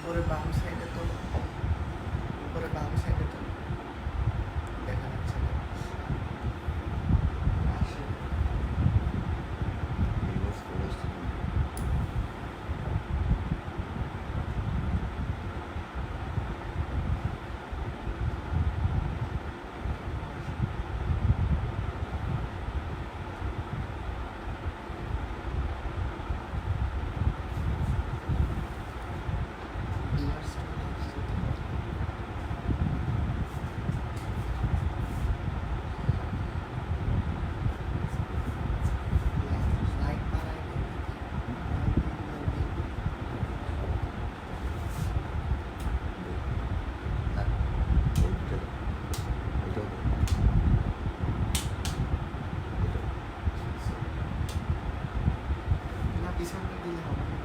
উপরে বাম সাইডে তো দেখা যাচ্ছে না। আসে viewers চলে আসছে। লাইট বাড়ায় দিন। না পিছনটা দিলে হবে না।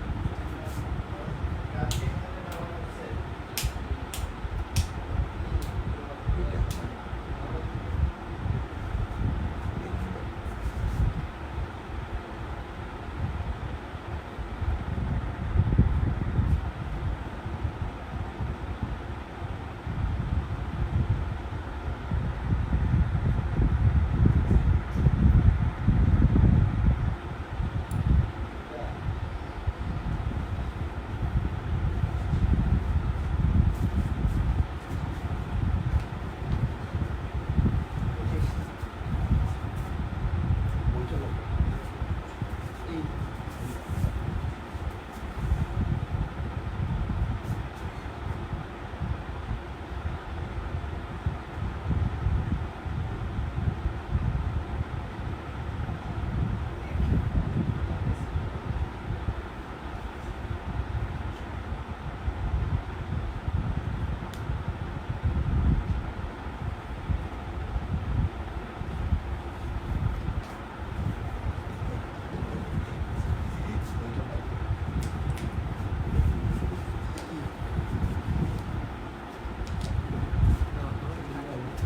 এই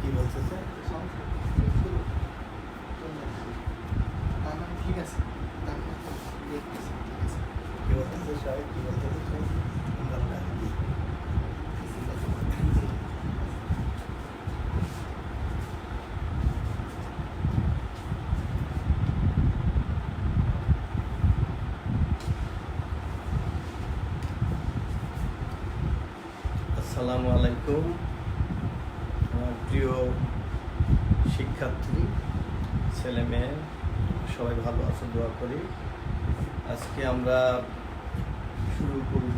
কি বলতেছে? সমস্যা শুরু চলে আসছে। তার মানে ঠিক আছে, তার মানে তো দেখতেছি ঠিক আছে। কি বলতেছে সাহেব? কি বলতেছে সাহেব? আমরা জানি কি? আসসালামু আলাইকুম আমার প্রিয় শিক্ষার্থী, ছেলে মেয়ে সবাই ভালো আছে দোয়া করি। আজকে আমরা শুরু করব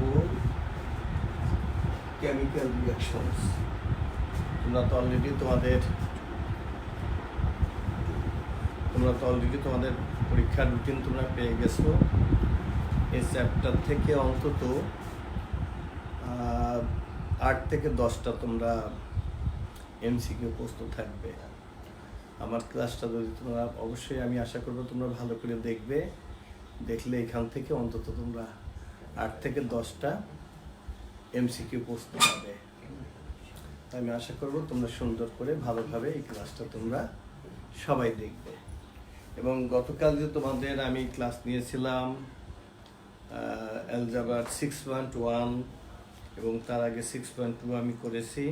কেমিক্যাল রিঅ্যাকশনস। তোমরা তো অলরেডি তোমাদের পরীক্ষার রুটিন তোমরা পেয়ে গেছো। এই চ্যাপ্টার থেকে অন্তত 8 থেকে 10টা তোমরা এমসিকিউ প্রশ্ন থাকবে। আমার ক্লাসটা যদি তোমরা অবশ্যই আমি আশা করবো তোমরা ভালো করে দেখবে। দেখলে এখান থেকে অন্তত তোমরা 8 থেকে 10টা এমসিকিউ প্রশ্ন পাবে। আমি আশা করবো তোমরা সুন্দর করে ভালোভাবে এই ক্লাসটা তোমরা সবাই দেখবে। এবং গতকাল যে তোমাদের আমি ক্লাস নিয়েছিলাম অ্যালজাবার 6.1 এবং তার আগে 6.2 আমি করেছি।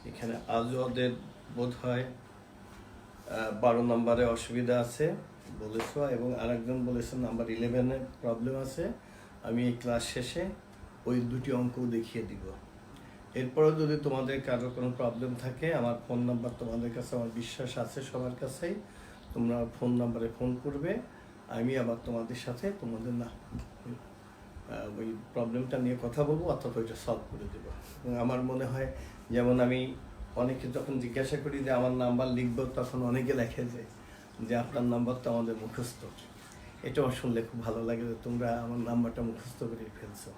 এখানে আজও ওদের বোধ হয় 12 নম্বরে অসুবিধা আছে বলেছ, এবং আরেকজন বলেছে নাম্বার 11-এ প্রবলেম আছে। আমি এই ক্লাস শেষে ওই দুটি অঙ্কও দেখিয়ে দিব। এরপরেও যদি তোমাদের কারো কোনো প্রবলেম থাকে, আমার ফোন নাম্বার তোমাদের কাছে আমার বিশ্বাস আছে সবার কাছেই, তোমরা ফোন নাম্বারে ফোন করবে। আমি আবার তোমাদের সাথে তোমাদের ওই প্রবলেমটা নিয়ে কথা বলবো, অর্থাৎ ওইটা সলভ করে দেবো। এবং আমার মনে হয়, যেমন আমি অনেকে যখন জিজ্ঞাসা করি যে আমার নাম্বার লিখবো, তখন অনেকে লেখে যে আপনার নাম্বার তো আমাদের মুখস্থ। এটা আমার শুনলে খুব ভালো লাগে যে তোমরা আমার নাম্বারটা মুখস্থ করে ফেলছো।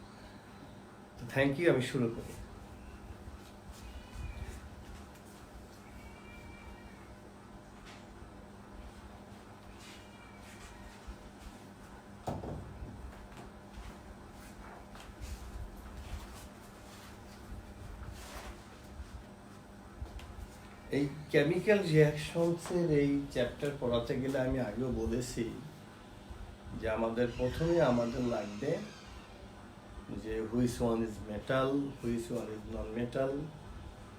তো থ্যাংক ইউ। আমি শুরু করি। এই কেমিক্যাল রিঅ্যাকশনসের এই চ্যাপ্টার পড়াতে গেলে আমি আগেও বলেছি যে আমাদের প্রথমে লাগবে যে যে which one is metal, which one is non metal,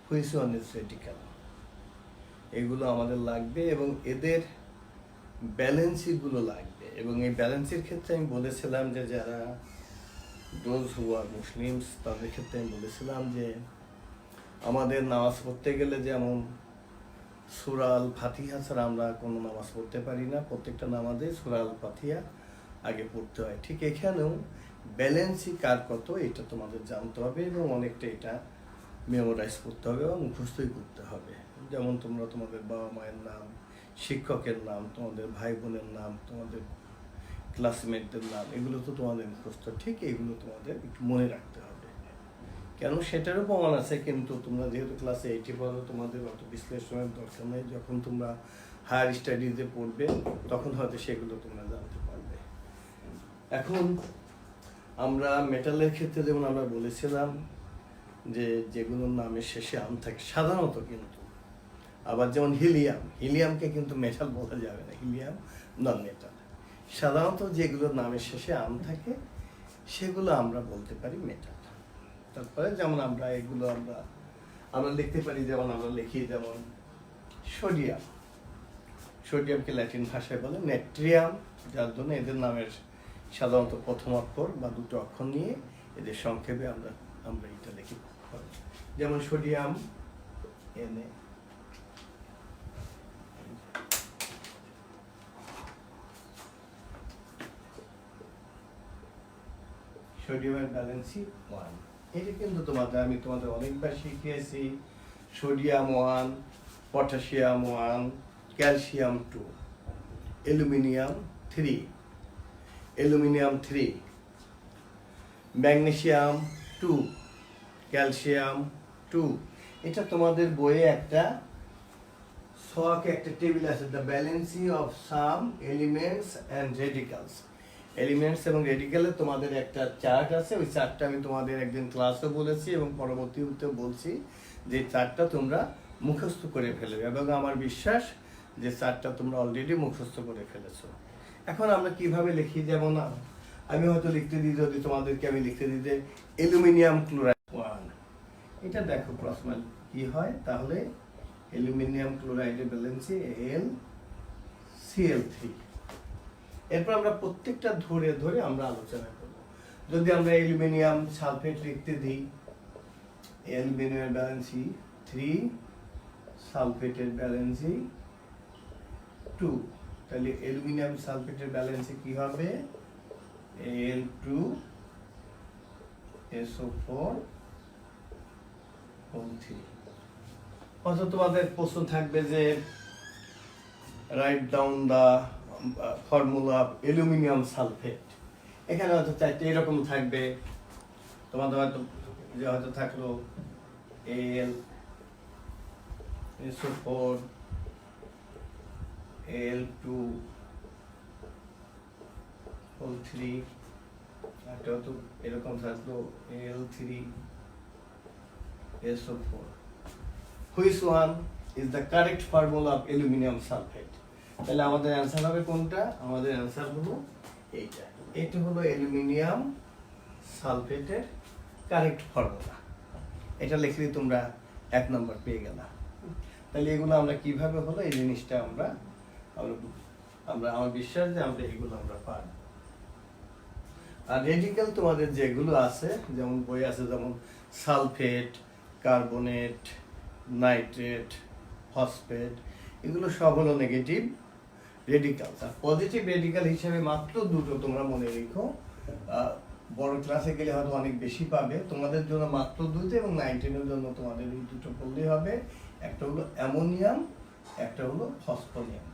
which one is radical, এগুলো আমাদের লাগবে এবং এদের ব্যালেন্সিগুলো লাগবে। এবং এই ব্যালেন্সের ক্ষেত্রে আমি বলেছিলাম যে যারা দোজ হু আর মুসলিমস তাদের ক্ষেত্রে আমি বলেছিলাম যে আমাদের নামাজ পড়তে গেলে যেমন সূরা আল ফাতিহা ছাড়া আমরা কোনো নামাজ পড়তে পারি না, প্রত্যেকটা নামাজে সূরা আল ফাতিহা আগে পড়তে হয়, ঠিক এখানেও ব্যালেন্সই কার কত এটা তোমাদের জানতে হবে এবং অনেকটা এটা মেমোরাইজ করতে হবে এবং মুখস্থই করতে হবে। যেমন তোমরা তোমাদের বাবা মায়ের নাম, শিক্ষকের নাম, তোমাদের ভাই বোনের নাম, তোমাদের ক্লাসমেটদের নাম, এগুলো তো তোমাদের মুখস্থ, ঠিক এগুলো তোমাদের একটু মনে রাখতে হবে। কেন সেটারও প্রমাণ আছে, কিন্তু তোমরা যেহেতু ক্লাসে 80 পড়ো তোমাদের অত বিশ্লেষণের দরকার নেই। যখন তোমরা হায়ার স্টাডিজে পড়বে তখন হয়তো সেগুলো তোমরা জানতে পারবে। এখন আমরা মেটালের ক্ষেত্রে যেমন আমরা বলেছিলাম যে যেগুলোর নামের শেষে আম থাকে সাধারণত, কিন্তু আবার যেমন হিলিয়ামকে কিন্তু মেটাল বলা যাবে না, হিলিয়াম নন মেটাল। সাধারণত যেগুলোর নামের শেষে আম থাকে সেগুলো আমরা বলতে পারি মেটাল। তারপরে যেমন আমরা এগুলো আমরা লিখতে পারি, যেমন আমরা লিখি যেমন সোডিয়ামকে ল্যাটিন ভাষায় বলে নেট্রিয়াম, যার জন্য এদের নামের সাধারণত প্রথম অক্ষর বা দুটো অক্ষর নিয়ে এদের সংক্ষেপে আমরা এটা লিখি। যেমন সোডিয়াম Na, সোডিয়ামের ব্যালেন্সি 1। এটা কিন্তু আমি তোমাদের অনেকবার শিখিয়েছি। Sodium 1, potassium 1, calcium 2, aluminium 3, magnesium 2, calcium 2। এটা তোমাদের বইয়ে একটা টেবিল আছে, the balancing of some elements and radicals. Elements এবং রেডিক্যালে তোমাদের একটা চার্ট আছে, ওই চার্টটা আমি তোমাদের একদিন ক্লাসে বলেছি এবং পরবর্তীতে বলছি যে চার্টটা তোমরা মুখস্থ করে ফেলবে, এবং আমার বিশ্বাস যে চার্টটা তোমরা অলরেডি মুখস্থ করে ফেলেছো। এখন আমরা কিভাবে লিখি, যেমন আমি হয়তো লিখতে দিই, যদি তোমাদেরকে আমি লিখতে দিই যে অ্যালুমিনিয়াম ক্লোরাইড 1, এটা দেখো প্রশ্ন কি হয়, তাহলে অ্যালুমিনিয়াম ক্লোরাইডের ব্যালেন্সি AlCl3। এরপর আমরা প্রত্যেকটা ধরে ধরে আমরা আলোচনা করব। যদি আমরা অ্যালুমিনিয়াম সালফেট লিখতে দিই, অ্যালুমিনিয়াম ব্যালেন্সি 3, সালফেটের ব্যালেন্সি 2, তাহলে অ্যালুমিনিয়াম সালফেটের ব্যালেন্সি কি হবে Al2SO4O3। অথবা তোমাদের প্রশ্ন থাকবে যে write down the formula of aluminium sulphate. এখানে হয়তো চাইতে এরকম থাকবে, তোমাদের হয়তো থাকলো Al2SO4 Al2O3, একটা হয়তো এরকম থাকলো Al3SO4। Which one is the correct formula of aluminum sulfate? তাহলে আমাদের অ্যান্সার হবে কোনটা? আমাদের অ্যান্সার হলো এইটা। এটা হলো অ্যালুমিনিয়াম সালফেটের কারেক্ট ফর্মুলা। এটা লিখলে তোমরা 1 নম্বর পেয়ে গেলা। তাহলে এগুলো আমরা কিভাবে হলো এই জিনিসটা আমরা আমার বিশ্বাস যে আমরা এগুলো আমরা পারব। আর রেডিক্যাল তোমাদের যেগুলো আছে, যেমন বই আছে, যেমন সালফেট, কার্বনেট, নাইট্রেট, ফসফেট, এগুলো সব হলো নেগেটিভ রেডিক্যাল। আর পজিটিভ রেডিক্যাল হিসেবে মাত্র দুটো তোমরা মনে রেখো, বড় ক্লাসে গেলে হয়তো অনেক বেশি পাবে, তোমাদের জন্য মাত্র 2টা, এবং 19 জন্য তোমাদের এই দুটো পড়লেই হবে। একটা হলো অ্যামোনিয়াম, একটা হলো ফসফোনিয়াম।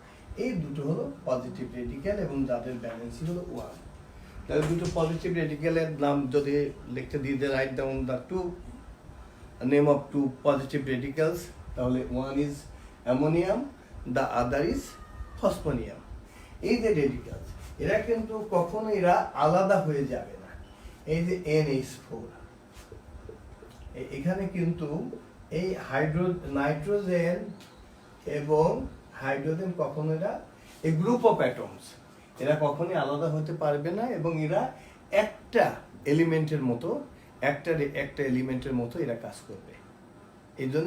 এই দুটো হলো পজিটিভ রেডিক্যাল এবং যাদের ব্যালেন্সই হলো 1। তাহলে দুটো পজিটিভ রেডিক্যালের নাম যদি লিখতে দিই, write down the name of 2 positive radicals, তাহলে 1 is ammonium, the other is phosphonium. এই যে রেডিক্যালস, এরা কিন্তু কখনো এরা আলাদা হয়ে যাবে না। এই যে NH4, এখানে কিন্তু এই নাইট্রোজেন এবং হাইড্রোজেন কখনো এরা এই গ্রুপ অফ অ্যাটমস, এরা কখনোই আলাদা হতে পারবে না, এবং এরা এক একটা এলিমেন্টের মতো একটা এলিমেন্টের মতো এরা কাজ করবে, এই জন্য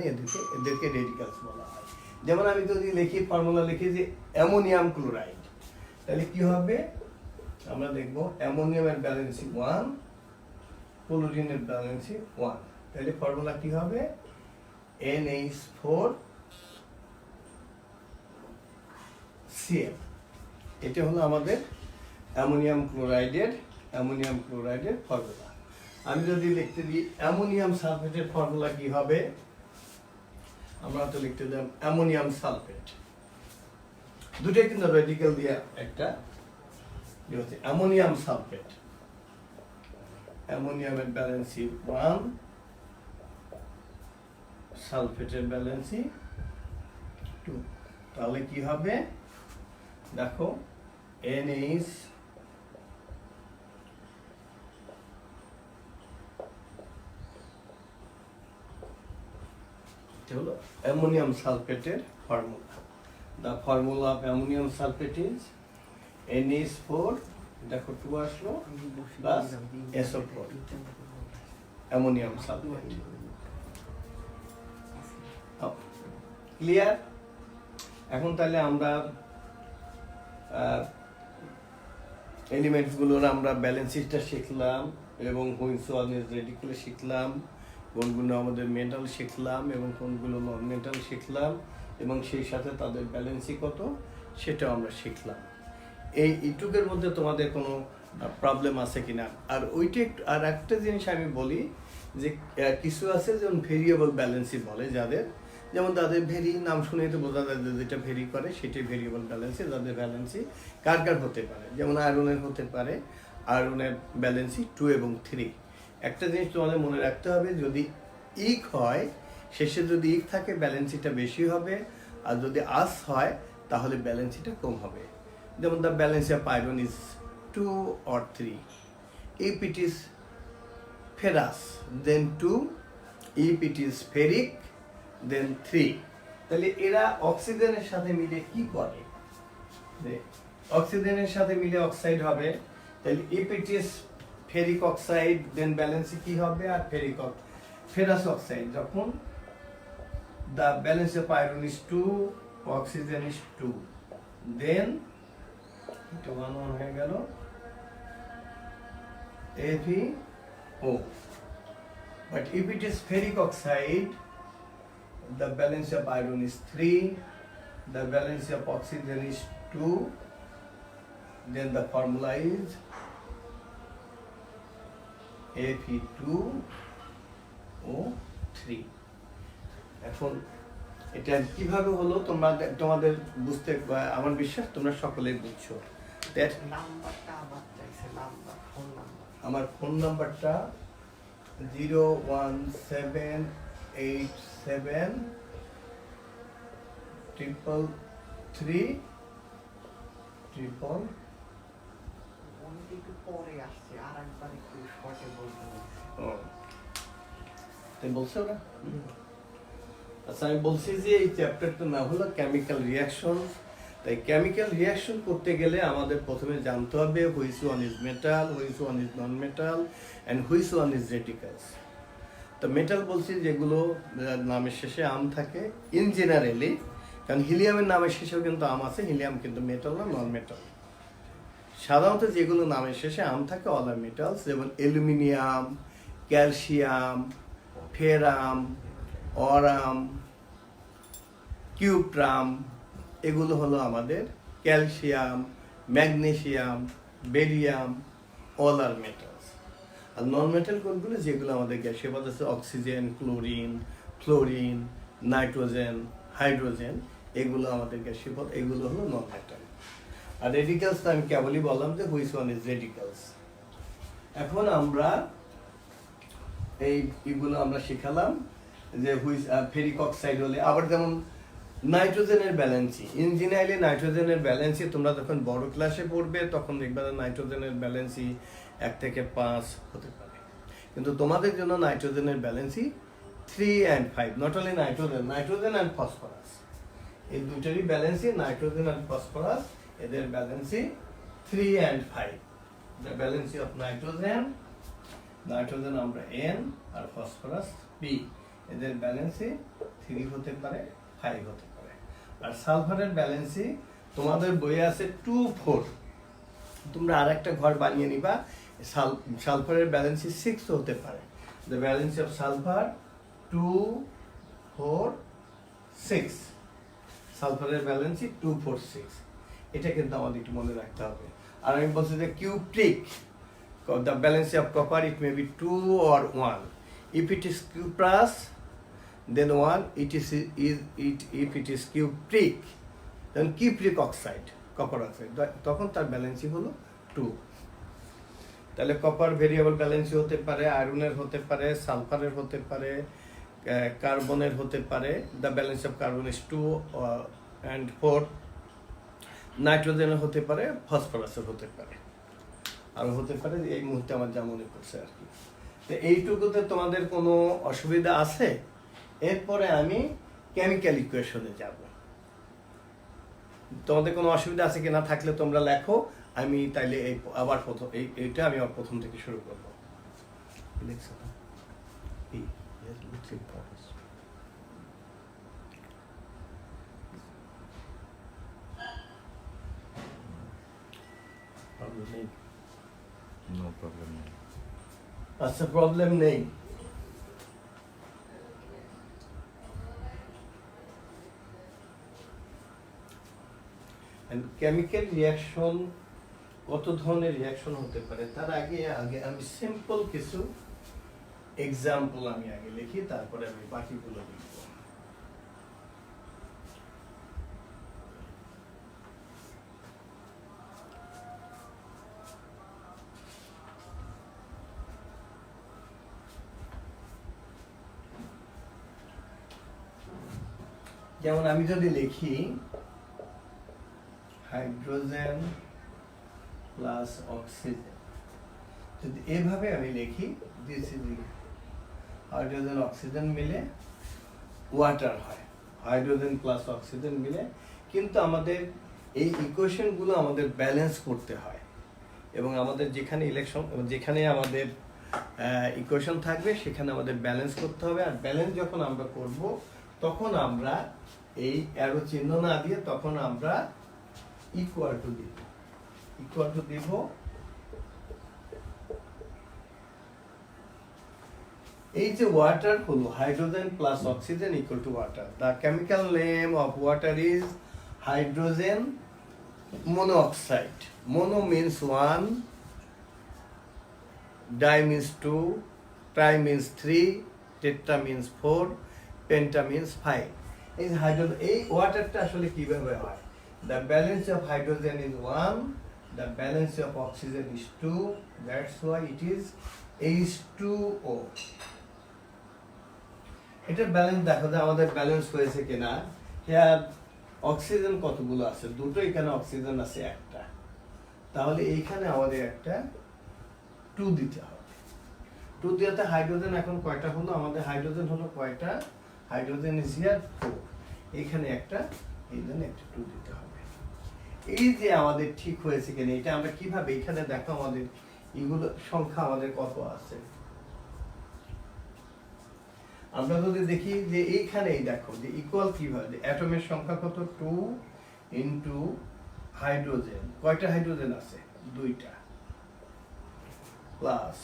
এদেরকে রেডিক্যালস বলা হয়। যেমন আমি যদি লিখি ফর্মুলা লিখি যে অ্যামোনিয়াম ক্লোরাইড, তাহলে কি হবে আমরা দেখব অ্যামোনিয়ামের ব্যালেন্সি 1, ক্লোরিনের ব্যালেন্সি 1, তাহলে ফর্মুলা কি হবে NH4Cl। এটা হলো আমাদের অ্যামোনিয়াম ক্লোরাইডের ফর্মুলা। আমি যদি লিখতে দিই অ্যামোনিয়াম সালফেটের ফর্মুলা কি হবে, আমরা তো লিখতে দিলাম অ্যামোনিয়াম সালফেট, দুটোই কিন্তু রেডিক্যাল দিয়ে একটা হচ্ছে অ্যামোনিয়াম সালফেট। অ্যামোনিয়ামের ব্যালেন্সি 1, সালফেটের ব্যালেন্সি 2, তাহলে কি হবে দেখো NH হলো অ্যামোনিয়াম সালফেটের formula. The formula of ammonium sulfate is NH4, দেখো 2 আসলো, plus SO4, ammonium sulphate. Clear? এখন তাহলে আমরা এলিমেন্টসগুলোর আমরা ব্যালেন্সিসটা শিখলাম এবং হুইচ ওয়ান ইজ রেডিক্যাল শিখলাম, কোনগুলো আমাদের মেটাল শিখলাম এবং কোনগুলো নন মেটাল শিখলাম, এবং সেই সাথে তাদের ব্যালেন্সি কত সেটাও আমরা শিখলাম। এই ইটুকের মধ্যে তোমাদের কোনো প্রবলেম আছে কিনা? আর ওইটা একটু আর একটা জিনিস আমি বলি যে কিছু আছে যেমন ভেরিয়েবল ব্যালেন্সি বলে যাদের, যেমন তাদের ভেরি নাম শুনে তো বোঝা যায় যে যেটা ভেরি করে সেটাই ভেরিয়েবল ব্যালেন্সি। যাদের ব্যালেন্সি কার হতে পারে, যেমন আয়রনের হতে পারে, আয়রনের ব্যালেন্সি 2 এবং 3। একটা জিনিস তোমাদের মনে রাখতে হবে, যদি ইক হয় শেষে যদি ইক থাকে ব্যালেন্সিটা বেশি হবে, আর যদি আস হয় তাহলে ব্যালেন্সিটা কম হবে। যেমন the valency of iron is 2 or 3, if it is ferrous then 2, if it is ferric then 3। তাহলে এরা অক্সিজেনের সাথে মিলে কি করে, অক্সিজেনের সাথে মিলে অক্সাইড হবে, তাহলে if it is ferric oxide then ব্যালেন্সি কি হবে, আর ferrous oxide যখন the balance of iron is 2, oxygen is 2, then এটা 1 হয়ে গেল AvO। But if it is ferric oxide, the balance of iron is 3, the balance of oxygen is 2, then the formula is Fe2O3। এখন এটা কিভাবে হলো তোমাদের বুঝতে, আমার বিশ্বাস তোমরা সকলেই বুঝছো। আমার ফোন নাম্বারটা 017873333। বলছো ওরা? আচ্ছা, আমি বলছি যে এই চ্যাপ্টারটার নাম হলো কেমিক্যাল রিয়াকশন। তাই কেমিক্যাল রিয়াকশন করতে গেলে আমাদের প্রথমে জানতে হবে which one is metal, which one is non metal, and which one is radicals. তো মেটাল বলছি যেগুলো নামের শেষে আম থাকে ইন জেনারেলি, কারণ হিলিয়ামের নামের শেষেও কিন্তু আম আছে, হিলিয়াম কিন্তু মেটাল না, নন মেটাল। সাধারণত যেগুলো নামের শেষে আম থাকে অল আর মেটালস, যেমন অ্যালুমিনিয়াম, ক্যালসিয়াম, ফেরাম, অরাম, কিউট্রাম, এগুলো হলো আমাদের ক্যালসিয়াম, ম্যাগনেসিয়াম, বেরিয়াম, অল আর মেটালস। আর নন মেটাল কোনগুলো, যেগুলো আমাদের গ্যাসীয় পদার্থ oxygen, chlorine, fluorine, nitrogen, hydrogen, এগুলো আমাদের গ্যাসীয় পদার্থ, এগুলো হলো নন মেটাল। আর রেডিক্যালস তো আমি কেবলই বললাম যে হুইচ ওয়ান ইজ রেডিক্যালস। এখন আমরা এইগুলো আমরা শিখালাম যে হুইচ ফেরিক অক্সাইড হলে, আবার যেমন নাইট্রোজেনের ব্যালেন্সি, ইঞ্জিনিয়ারিং নাইট্রোজেনের ব্যালেন্সি তোমরা যখন বড় ক্লাসে পড়বে তখন দেখবে নাইট্রোজেনের ব্যালেন্সি 1 থেকে 5 হতে পারে, কিন্তু তোমাদের জন্য নাইট্রোজেনের ব্যালেন্সি 3 and 5, not only nitrogen and phosphorus, এই দুইটারই ব্যালেন্সি, নাইট্রোজেন অ্যান্ড ফসফরাস, এদের ব্যালেন্সি 3 and 5। The valency of nitrogen আমরা N আর ফসফরাস P, এদের ব্যালেন্সি 3 হতে পারে, 5 হতে পারে। আর সালফারের ব্যালেন্সি তোমাদের বইয়ে আছে 2, 4। তোমরা আর একটা ঘর বানিয়ে নিবা, সালফারের ব্যালেন্সি 6 হতে পারে। The valency of sulphur 2, 4, 6। সালফারের ব্যালেন্সি 2, 4, 6। এটা কিন্তু আমাদের একটু মনে রাখতে হবে। আর আমি বলছি যে cupric, the balance of copper it may be 2 or 1. If it is cuprous, then 1. If it is cupric, then cupric oxide, copper oxide, তখন তার ব্যালেন্সি হলো 2। তাহলে কপার ভেরিয়েবল ব্যালেন্সি হতে পারে, আয়রনের হতে পারে, সালফারের হতে পারে, কার্বনের হতে পারে। The balance of carbon is 2 and 4। নাইট্রোজেনের হতে পারে, ফসফরাসের হতে পারে, আরও হতে পারে। এই মুহূর্তে আমার যা মনে পড়ছে আর কি। তো এইটুকুতে তোমাদের কোনো অসুবিধা আছে? এরপরে আমি কেমিক্যাল ইকুয়েশনে যাব। তোমাদের কোনো অসুবিধা আছে কিনা, থাকলে তোমরা লেখো। আমি তাইলে আবার এইটা আমি আবার প্রথম থেকে শুরু করবো। No problem. আচ্ছা, প্রবলেম নেই। কেমিক্যাল রিয়াকশন, কত ধরনের রিয়াকশন হতে পারে তার আগে আমি সিম্পল কিছু এক্সাম্পল আমি আগে লিখি, তারপরে আমি বাকিগুলো লিখব। যেমন আমি যদি লিখি হাইড্রোজেন প্লাস অক্সিজেন, যদি এভাবে আমি লিখি, দিস ইজ হাইড্রোজেন অক্সিজেন মিলে ওয়াটার হয়, হাইড্রোজেন প্লাস অক্সিজেন মিলে। কিন্তু আমাদের এই ইকুয়েশনগুলো আমাদের ব্যালেন্স করতে হয়, এবং আমাদের যেখানে আমাদের ইকুয়েশন থাকবে সেখানে আমাদের ব্যালেন্স করতে হবে। আর ব্যালেন্স যখন আমরা করব, তখন আমরা এই অ্যারো চিহ্ন না দিয়ে তখন আমরা ইকুয়াল টু দিব। এই যে ওয়াটার হলো hydrogen plus oxygen equal to water. The chemical name of water is hydrogen monoxide. Mono means 1, di means 2, tri means 3, tetra means 4, penta means 5. এই ওয়াটারটা আসলে কিভাবে হয়? The balance of hydrogen is 1, the balance of oxygen is 2, that's why it is H2O. এটার balance দেখো যে আমাদের balance হয়েছে কিনা। হিয়ার অক্সিজেন কতগুলো আছে? দুটো। এখানে অক্সিজেন আছে একটা, তাহলে এইখানে আমাদের একটা 2 দিতে হবে। 2 দিতে হাইড্রোজেন এখন কয়টা হলো? আমাদের হাইড্রোজেন হলো কয়টা? Hydrogen is here 4। এখানে একটা, এইখানে একটা 2 দিতে হবে। এই যে আমাদের ঠিক হয়েছে কিনা এটা আমরা কিভাবে, এখানে দেখো আমাদের এগুলো সংখ্যা আমাদের কত আছে। আমরা যদি দেখি যে এইখানেই দেখো যে ইকুয়াল কিভাবে, অ্যাটমের সংখ্যা কত? 2 ইনটু হাইড্রোজেন, কয়টা হাইড্রোজেন আছে? 2টা, প্লাস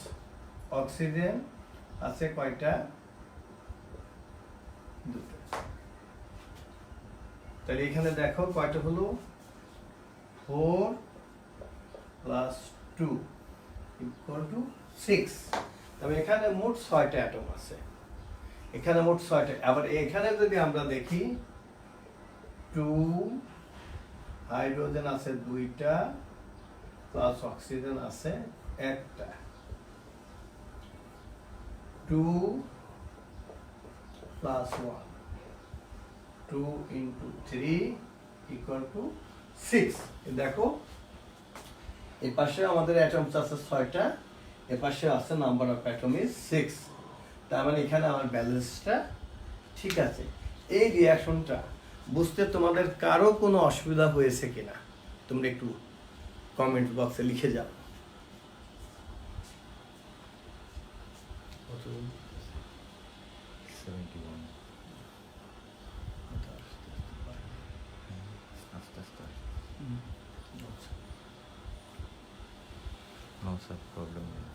অক্সিজেন আছে কয়টা? 2টা। তাহলে এখানে দেখো কয়টা হলো? 4 প্লাস 2 ইকুয়াল টু 6। তবে এখানে মোট 6টা অ্যাটম আছে, এখানে মোট 6টা। আবার এখানে যদি আমরা দেখি 2 হাইড্রোজেন আছে 2টা, প্লাস অক্সিজেন আছে একটা, 2 প্লাস 1, 2 ইন্টু 3 ইকুয়াল টু 6। দেখো এর পাশে আমাদের অ্যাটমস আছে 6টা, এর পাশে আছে নাম্বার অফ অ্যাটম ইজ 6। তার মানে এখানে আমার ব্যালেন্সটা ঠিক আছে। এই রিঅ্যাকশনটা বুঝতে তোমাদের কারো কোনো অসুবিধা হয়েছে কিনা তোমরা একটু কমেন্ট বক্সে লিখে যাও। কত 71 এটা আসতে পারে। আস্তে আস্তে আচ্ছা। নো স্যার প্রবলেম নেই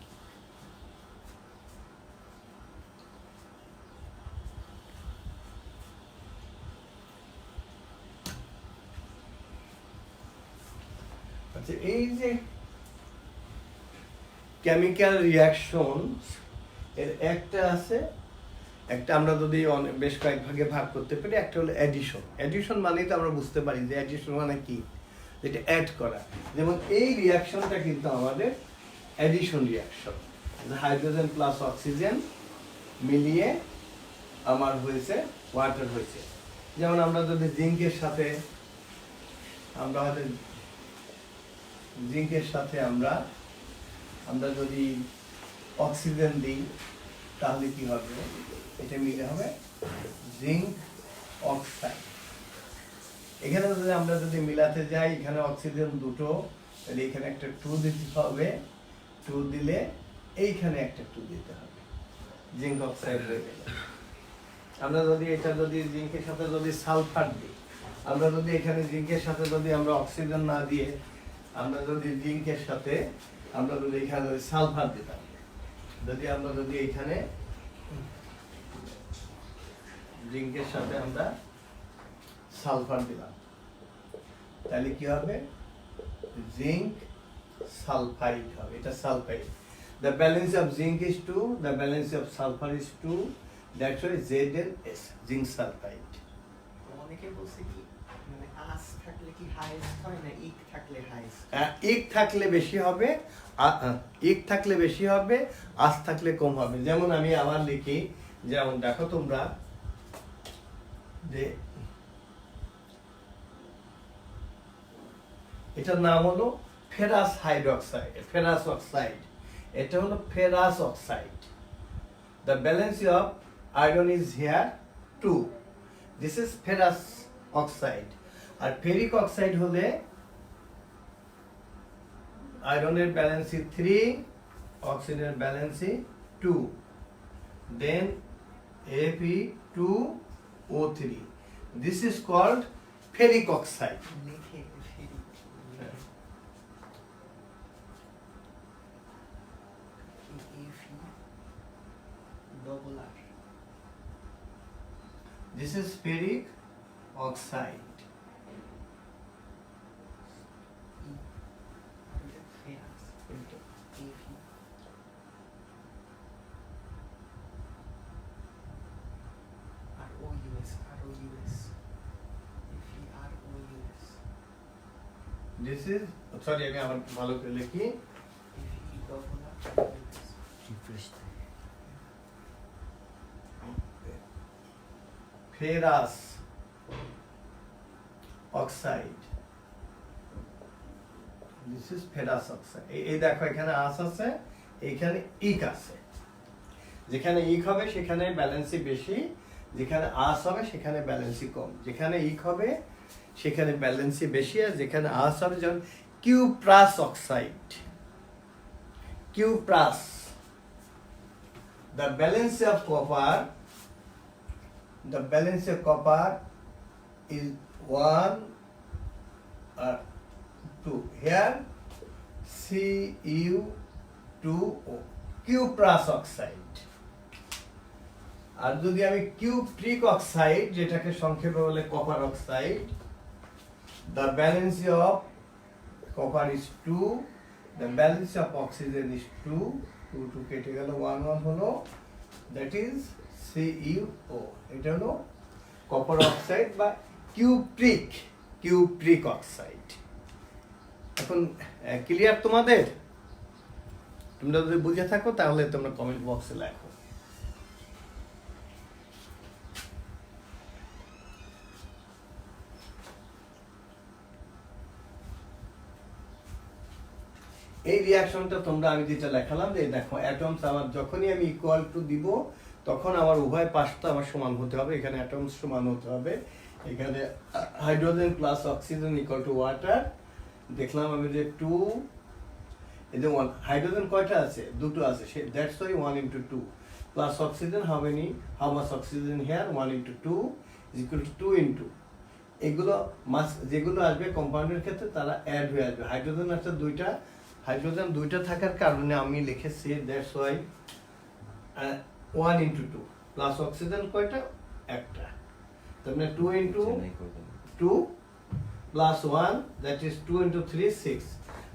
আচ্ছা, এই যে কেমিক্যাল রিয়াকশন এর একটা আছে, একটা আমরা যদি বেশ কয়েক ভাগে ভাগ করতে পারি। একটা হলো অ্যাডিশন। অ্যাডিশন মানেই তো আমরা বুঝতে পারি যে অ্যাডিশন মানে কি, যেটা অ্যাড করা। যেমন এই রিয়াকশনটা কিন্তু আমাদের addition reaction, hydrogen plus oxygen মিলিয়ে আমার হয়েছে ওয়াটার হয়েছে। যেমন আমরা যদি জিঙ্কের সাথে আমরা যদি অক্সিজেন দিই তাহলে কি হবে, এটা মিলে হবে জিঙ্ক অক্সাইড। এখানে আমরা যদি মিলাতে যাই, এখানে অক্সিজেন দুটো, তাহলে এখানে একটা 2 দিতে হবে, 2 দিলে এইখানে একটা 2 দিতে হবে, জিঙ্ক অক্সাইড হয়ে গেল। আমরা যদি এটা যদি জিঙ্কের সাথে যদি সালফার দিই, আমরা যদি এখানে জিঙ্কের সাথে যদি আমরা অক্সিজেন না দিয়ে আমরা যদি জিঙ্কের সাথে আমরা যদি এখানে যদি সালফার দিতাম, আমরা যদি এখানে জিঙ্কের সাথে আমরা সালফার দিলাম, তাহলে কি হবে, জিঙ্ক সালফাইড হবে। এটা sulphide. The balance of zinc is 2, the balance of sulfur is 2, that's why ZnS, zinc sulfide. অনেকে বলছে কি মানে আস থাকলে কি হাইয়েস্ট হয় না ইক থাকলে হাইয়েস্ট? ইক থাকলে বেশি হবে, ইক থাকলে বেশি হবে, আস থাকলে কম হবে। যেমন আমি আবার লিখি, যেমন দেখো তোমরা যে এটার নাম হলো ফেরাস হাইড্রোক্সাইড, ফেরাস অক্সাইড। এটা হলো ferrous oxide. The balance of iron is here 2. This is ferrous oxide. আর ফেরিক অক্সাইড হলে আয়রনের ব্যালেন্সই 3, অক্সিজেনের ব্যালেন্সই 2, then Fe2O3. This is called ferric oxide. লিখে ferric F double R This is ferric oxide. Ferrous F R O U S F R O U S This is, sorry আমি আবার ভালো করে লিখি, F double R U S refresh ferrous oxide. This is ferrous oxide. এই দেখো এখানে আস আছে, এখানে ইক আছে। যেখানে ইক হবে সেখানে ব্যালেন্সই বেশি, যেখানে আস হবে সেখানে ব্যালেন্সই কম। যেখানে ইক হবে সেখানে ব্যালেন্সই বেশি, আর যেখানে আস হবে, যেমন cuprous oxide, cuprous, the balance of copper is 1 or 2. Here Cu2O, cuprous oxide. আর যদি আমি কিউপ্রিক অক্সাইড, যেটাকে সংক্ষেপে বলে copper oxide, the balance of copper is 2, the balance of oxygen is 2, 2 কেটে গেল, 1 হলো, that is CuO. এটা হলো কপার অক্সাইড বা কিউপ্রিক অক্সাইড। এখন ক্লিয়ার তোমাদের? তোমরা যদি বুঝে থাকো তাহলে তোমরা কমেন্ট বক্সে লেখো। এই রিয়াকশনটা তোমরা আমি যেটা লেখালাম, যে দেখো অ্যাটমস আমার যখনই আমি ইকুয়াল টু দিব তখন আমার উভয় পাশটা আমার সমান হতে হবে। এখানে অ্যাটমস সমান হতে হবে। এখানে hydrogen plus oxygen equal to water. দেখলাম আমি যে 2 এই যে ওয়ান হাইড্রোজেন কয়টা আছে, দুটো আছে, সে that's Y 1 into 2 plus oxygen how much oxygen here 1 into 2 is equal to 2 into এগুলো মাস যেগুলো আসবে কম্পাউন্ডের ক্ষেত্রে তারা অ্যাড হয়ে আসবে। হাইড্রোজেন আছে দুইটা, হাইড্রোজেন দুইটা থাকার কারণে আমি লিখেছি that's Y 1 into 2 plus oxygen কয়টা, একটা, তার মানে 2 into চেন্নাই করবেন 2 প্লাস 1 দ্যাট ইজ 2 into 3 6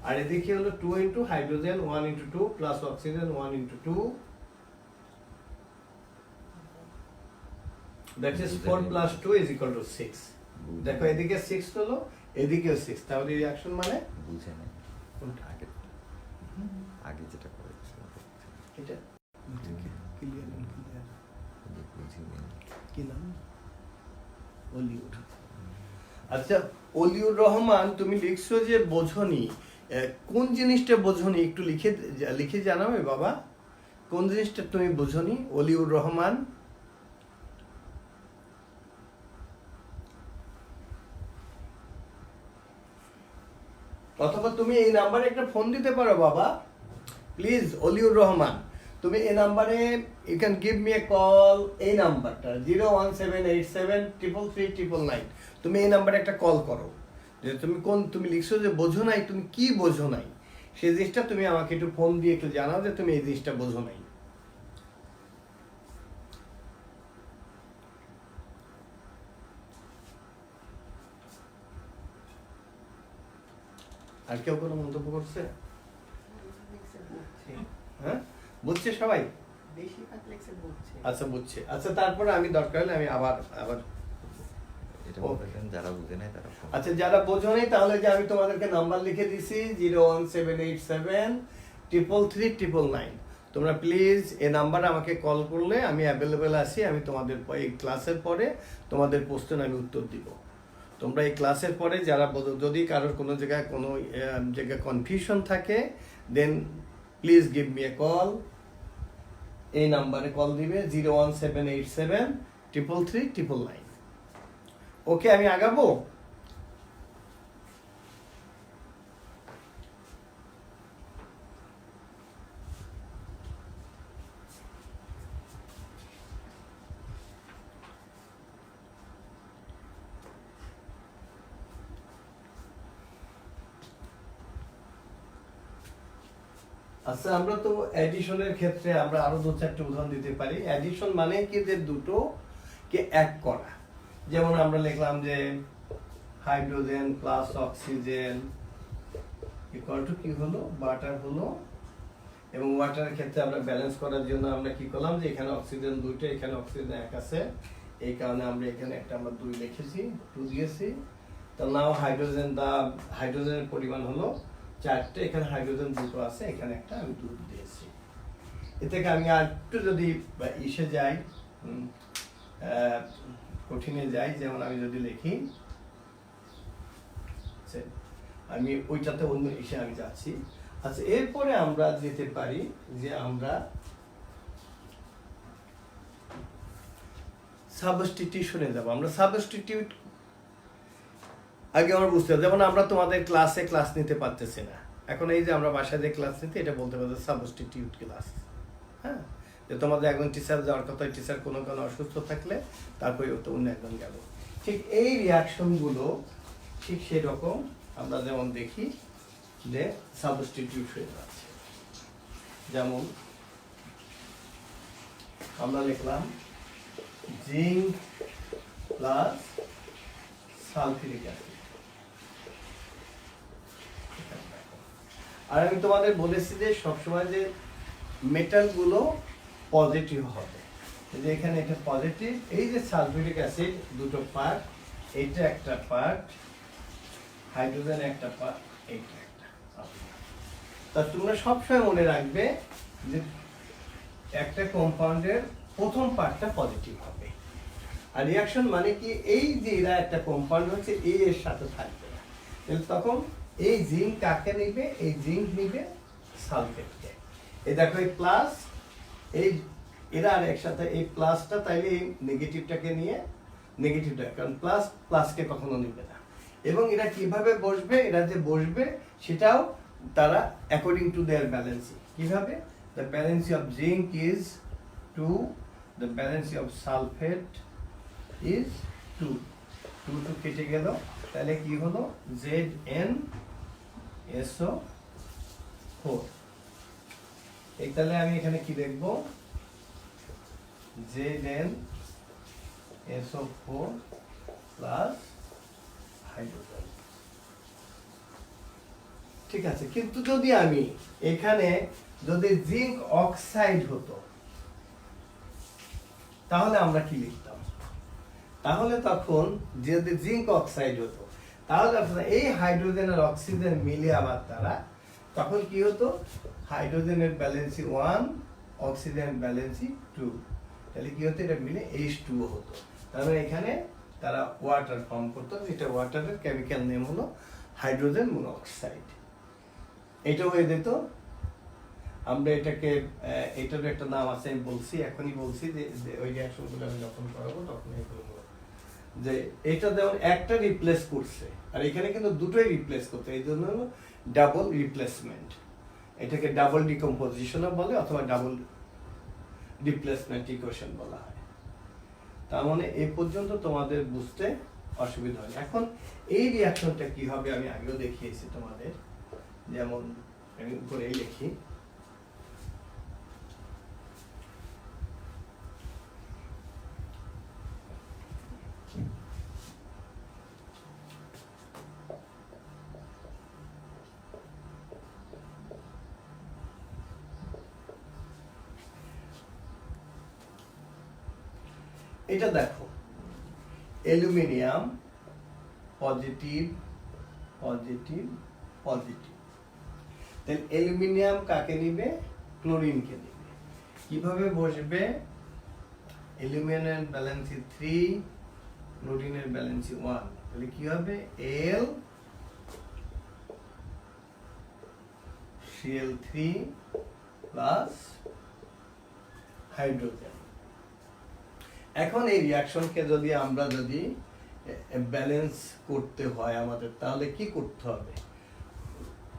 আর এদিকে হলো 2 into hydrogen 1 into 2 plus oxygen 1 into 2 that is 4 plus 2 is equal to 6। দেখো এদিকে 6 হলো, এদিকেও 6, তাহলে রিঅ্যাকশন মানে বুঝে নেই কোনটা? আগে আগে যেটা করেছে এটা ক্লিয়ার বুঝি নেই কি নাম? অলিউড। আচ্ছা অলিউর রহমান, তুমি লিখছো যে বোঝনি, কোন জিনিসটা বোঝনি একটু লিখে জানাবে বাবা, কোন জিনিসটা তুমি বোঝনি? অলিউর রহমান অথবা তুমি এই নাম্বারে একটা ফোন দিতে পারো বাবা, প্লিজ। অলিউর রহমান, তুমি এই নাম্বারে you can give me a call, এই নাম্বারটা 01787333999, তুমি এই নাম্বারে একটা কল করো, যে তুমি লিখছো যে বোঝো নাই, তুমি কি বোঝো নাই সেই জিনিসটা তুমি আমাকে একটু ফোন দিয়ে একটু জানাও যে তুমি এই জিনিসটা বোঝো নাই। আর কেউ কোনো মন্তব্য করছে? হ্যাঁ বুঝছে সবাই? আচ্ছা বুঝছে। আচ্ছা তারপরে আমি দরকার হলে আমি আবার এটা বলবেন যারা বুঝে নাই তারা ফোন আচ্ছা যারা বোঝো নাই তাহলে যে আমি তোমাদেরকে নাম্বার লিখে দিছি 01787333999। তোমরা প্লিজ এই নাম্বারে আমাকে কল করলে আমি অ্যাভেলেবেল আছি, আমি তোমাদের এই ক্লাসের পরে তোমাদের প্রশ্নের আমি উত্তর দিব। তোমরা এই ক্লাসের পরে যারা যদি কারোর কোনো জায়গায় কনফিউশন থাকে then please give me a call, এই নাম্বারে কল দিবে 01787333999। ওকে আমি আগাবো। আচ্ছা আমরা তো অ্যাডিশনের ক্ষেত্রে আমরা আরো দু চারটে উদাহরণ দিতে পারি। অ্যাডিশন মানে কি যে দুটো কে এক করা, যেমন আমরা লিখলাম যে hydrogen plus oxygen equal to কি হলো, ওয়াটার হলো, এবং ওয়াটারের ক্ষেত্রে আমরা ব্যালেন্স করার জন্য আমরা কি করলাম যে এখানে অক্সিজেন দুইটা, এখানে অক্সিজেন এক আছে, এই কারণে আমরা এখানে একটা আমরা 2 লিখেছি, 2 দিয়েছি। তো নাও হাইড্রোজেনের পরিমাণ হলো 4টে, এখানে হাইড্রোজেন দুটো আছে, এখানে একটা আমি 2 দিয়েছি। এ থেকে আমি আর একটু যদি ইসে যাই, কঠিনে যাই, যেমন আমি যদি লিখি, আমি ওইটাতে অন্য ইসে আমি যাচ্ছি। আচ্ছা এরপরে আমরা যেতে পারি যে আমরা সাবস্টিটিউশনে যাব। আমরা সাবস্টিটিউট আগে আমরা বুঝতে হবে, যেমন আমরা তোমাদের ক্লাস নিতে পারতেছি না, এখন এই যে আমরা বাসায় যে ক্লাস নিতে, এটা বলতে পারবো সাবস্টিটিউট ক্লাস। হ্যাঁ, যে তোমাদের একজন টিচার যাওয়ার কথা, টিচার কোনো অসুস্থ থাকলে তারপরে তো অন্য একজন গেল। ঠিক এই রিয়াকশনগুলো ঠিক সেই রকম আমরা যেমন দেখি যে সাবস্টিটিউট হয়ে যাচ্ছে। যেমন আমরা লিখলাম জিঙ্ক প্লাস সালফিউরিক অ্যাসিড। আর আমি তোমাদের বলেছি যে সবসময় যে মেটালগুলো পজিটিভ হবে, যে এখানে এটা পজিটিভ, এই যে সালফিউরিক অ্যাসিড দুটো পার্ট, এইটা একটা পার্ট, হাইড্রোজেন একটা পার্ট, এইটা একটা। তা তোমরা সবসময় মনে রাখবে যে একটা কম্পাউন্ডের প্রথম পার্টটা পজিটিভ হবে। আর রিঅ্যাকশন মানে কি, এই যে এরা একটা কম্পাউন্ড হচ্ছে এ এর সাথে থাকবে না, তাহলে তখন এই জিঙ্ক কাকে নিবে, এই জিঙ্ক নিবে সালফেটকে। এই দেখো এই প্লাস, এই এরা আর একসাথে এই প্লাসটা, তাইলে এই নেগেটিভটাকে নিয়ে নেগেটিভটা, কারণ প্লাসকে কখনো নিবে না। এবং এরা কিভাবে বসবে, এরা যে বসবে সেটাও তারা অ্যাকর্ডিং টু দেয়ার ব্যালেন্সি কিভাবে the valency of zinc is 2 the valency of sulphate is 2 2 2 কেটে গেল তাহলে কি হলো ZnSO4 এই তাহলে আমি এখানে কি দেখব ZnSO4 প্লাস হাইড্রোজেন ঠিক আছে কিন্তু যদি আমি এখানে যদি জিঙ্ক অক্সাইড হতো তাহলে আমরা কি লিখতাম তাহলে তখন যদি জিঙ্ক অক্সাইড হতো তাহলে আপনারা এই হাইড্রোজেন আর অক্সিজেন মিলে আবার তারা তখন কি হতো হাইড্রোজেনের ব্যালেন্সি 1 অক্সিজেন ব্যালেন্সি 2 তাহলে কি হতো এটা মিলে H2O হতো তাহলে এখানে তারা ওয়াটার ফর্ম করতো এটা ওয়াটারের কেমিক্যাল নেম হলো হাইড্রোজেন মনোক্সাইড এটা হয়ে যেত আমরা এটাকে এটার একটা নাম আছে আমি বলছি এখনই বলছি যে ওই রিঅ্যাকশনগুলো আমি যখন করাবো তখন বলবো যে এটা যেমন একটা রিপ্লেস করছে আর এখানে কিন্তু দুটোই রিপ্লেস করতে এই জন্য ডাবল রিপ্লেসমেন্ট এটাকে ডাবল ডিকম্পোজিশনও বলে অথবা ডাবল রিপ্লেসমেন্ট ইকুয়েশন বলা হয় তার মানে এই পর্যন্ত তোমাদের বুঝতে অসুবিধা হয় এখন এই রিঅ্যাকশনটা কি হবে আমি আগেও দেখিয়েছি তোমাদের যেমন আমি উপরেই লিখি এটা দেখো অ্যালুমিনিয়াম পজিটিভ পজিটিভ পজিটিভ তাহলে অ্যালুমিনিয়াম কাকে নিবে ক্লোরিনকে নিবে কিভাবে বসবে অ্যালুমিনিয়ামের ব্যালেন্সি 3 ক্লোরিনের ব্যালেন্সি 1 তাহলে কি হবে Al Cl3 প্লাস হাইড্রোজেন এখন এই রিঅ্যাকশনকে যদি আমরা যদি ব্যালেন্স করতে হয় আমাদের তাহলে কি করতে হবে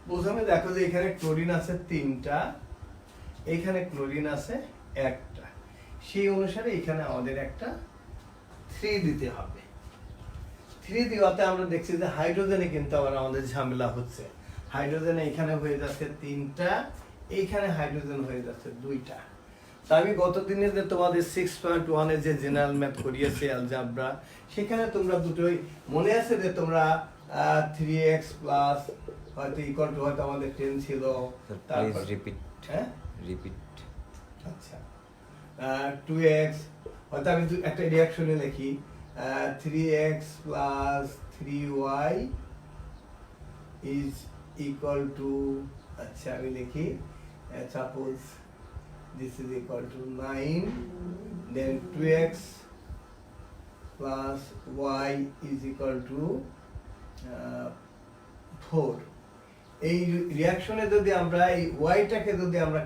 প্রথমে দেখো যে এখানে ক্লোরিন আছে 3টা এখানে ক্লোরিন আছে 1টা সেই অনুসারে এখানে আমাদের একটা 3 দিতে হবে 3 দেওয়াতে আমরা দেখছি যে হাইড্রোজেনে কিন্তু আবার আমাদের ঝামেলা হচ্ছে হাইড্রোজেনে এখানে হয়ে যাচ্ছে 3টা এইখানে হাইড্রোজেন হয়ে যাচ্ছে 2টা তা আমি গত দিনে যে তোমাদের 6.1 এ যে জেনারেল ম্যাথ করিয়েছি অ্যালজেব্রা সেখানে তোমরা দুটোই মনে আছে যে তোমরা 3x প্লাস হয়তো ইকুয়াল টু হয়তো আমাদের 10 ছিল তারপর রিপিট হ্যাঁ রিপিট আচ্ছা 2x হয়তো আমি একটা রিঅ্যাকশনে লিখি 3x plus 3y is equal two আচ্ছা আমি লিখি suppose this is equal to 9 then 2x plus y is equal to 4 এই রিঅ্যাকশনে যদি আমরা এই y-টাকে যদি আমরা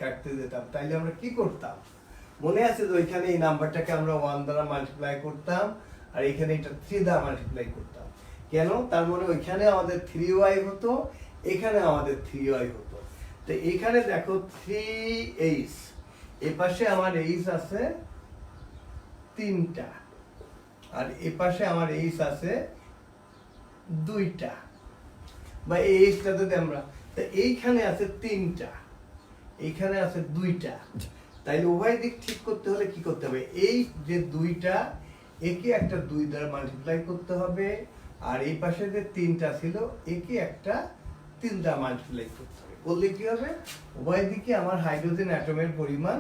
কাটতে যেতাম তাহলে আমরা কি করতাম মনে আছে যে ওইখানে এই নাম্বারটাকে আমরা 1 দ্বারা মাল্টিপ্লাই করতাম আর এখানে এটা 3 দ্বারা মাল্টিপ্লাই করতাম কেন তার মানে ওইখানে আমাদের 3y হতো এখানে আমাদের 3y হতো তো এখানে দেখো 3h এই পাশে আমার h আছে 3টা আর এই পাশে আমার h আছে 2টা বা এই hটা যদি আমরা তো এইখানে আছে 3টা এইখানে আছে 2টা তাইলে উভয় দিক ঠিক করতে হলে কি করতে হবে এই যে 2টা একে একটা 2 দ্বারা মাল্টিপ্লাই করতে হবে আর এই পাশে যে 3টা ছিল একে একটা 3 দ্বারা মাল্টিপ্লাই করতে হবে বললে কি হবে উভয় দিকে আমার হাইড্রোজেন অ্যাটমের পরিমাণ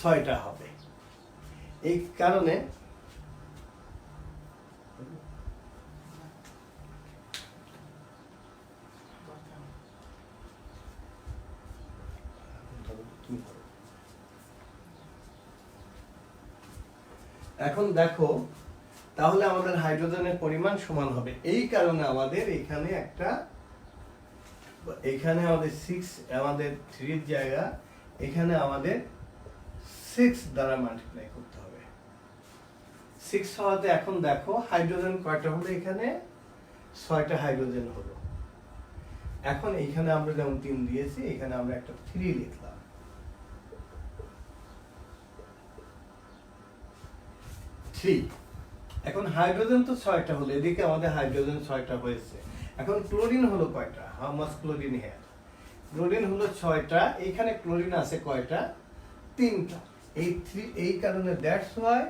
6টা হবে এই কারণে এখন দেখো তাহলে আমাদের হাইড্রোজেনের পরিমাণ সমান হবে এই কারণে আমাদের এখানে একটা এখানে আমাদের 6 আমাদের 3 এর জায়গা এখানে আমাদের 6 দ্বারা মাল্টিপ্লাই করতে হবে 6 হওয়াতে এখন দেখো হাইড্রোজেন কয়টা হলো এখানে 6টা হাইড্রোজেন হলো এখন এইখানে আমরা যেমন 3 দিয়েছি, এখানে আমরা একটা 3 লিখলাম। 3। এখন হাইড্রোজেন তো 6টা হলো, এদিকে আমাদের হাইড্রোজেন 6টা হয়েছে। এখন ক্লোরিন হলো কয়টা? How much chlorine here? Chlorine হলো 6টা, এখানে ক্লোরিন আছে কয়টা? 3টা। এই কারণে দ্যাটস ওয়াই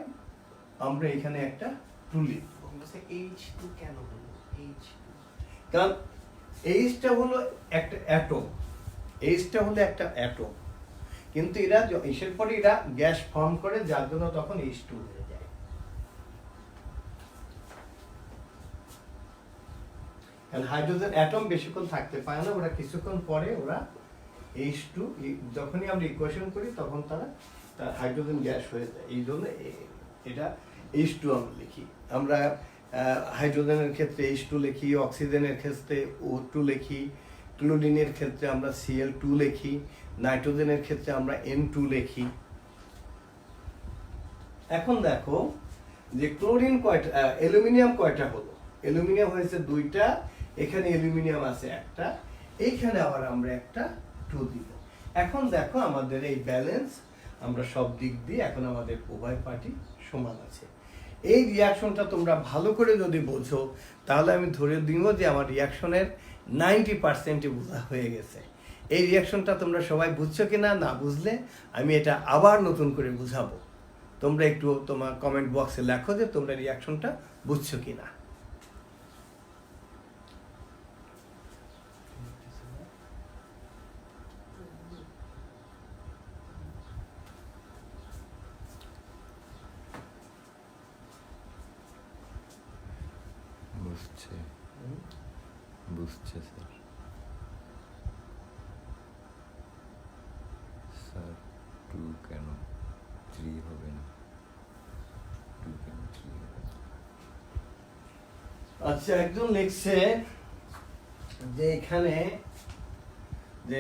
আমরা এখানে একটা 2 লিখব। H2 কেন হলো H2? কারণ এইচটা হলো একটা অ্যাটম, এইচটা হলো একটা অ্যাটম, কিন্তু এরা এসের পরে এরা গ্যাস ফর্ম করে, যার জন্য তখন H2 হয়ে যায়। কারণ হাইড্রোজেন অ্যাটম বেশিক্ষণ থাকতে পারে না, ওরা কিছুক্ষণ পরে ওরা H2, যখনই আমরা ইকুয়েশন করি তখন তার হাইড্রোজেন গ্যাস হয়ে যায়। এই জন্য এটা H2 আমরা লিখি। আমরা হাইড্রোজেনের ক্ষেত্রে H2 লিখি, অক্সিজেনের ক্ষেত্রে O2 লিখি, ক্লোরিনের ক্ষেত্রে আমরা Cl2 লিখি, নাইট্রোজেনের ক্ষেত্রে আমরা N2 লিখি। এখন দেখো যে ক্লোরিন কয়টা, অ্যালুমিনিয়াম কয়টা হলো? অ্যালুমিনিয়াম হয়েছে 2টা, এখানে অ্যালুমিনিয়াম আছে একটা, এইখানে আবার আমরা একটা 2 দিব। এখন দেখো আমাদের এই ব্যালেন্স, আমরা সব দিক দিয়ে এখন আমাদের উভয় পার্টি সমান আছে। এই রিয়াকশনটা তোমরা ভালো করে যদি বোঝো, তাহলে আমি ধরে দিব যে আমার রিয়াকশনের 90% বোঝা হয়ে গেছে। এই রিয়াকশনটা তোমরা সবাই বুঝছো কিনা, না বুঝলে আমি এটা আবার নতুন করে বুঝাবো। তোমরা একটু তোমার কমেন্ট বক্সে লেখো যে তোমরা রিয়াকশনটা বুঝছো কিনা। বুঝছে স্যার। স্যার 2 কেন 3 হবে না? 2 কেন 3 হবে না? আচ্ছা, একজন লিখছে যে এখানে যে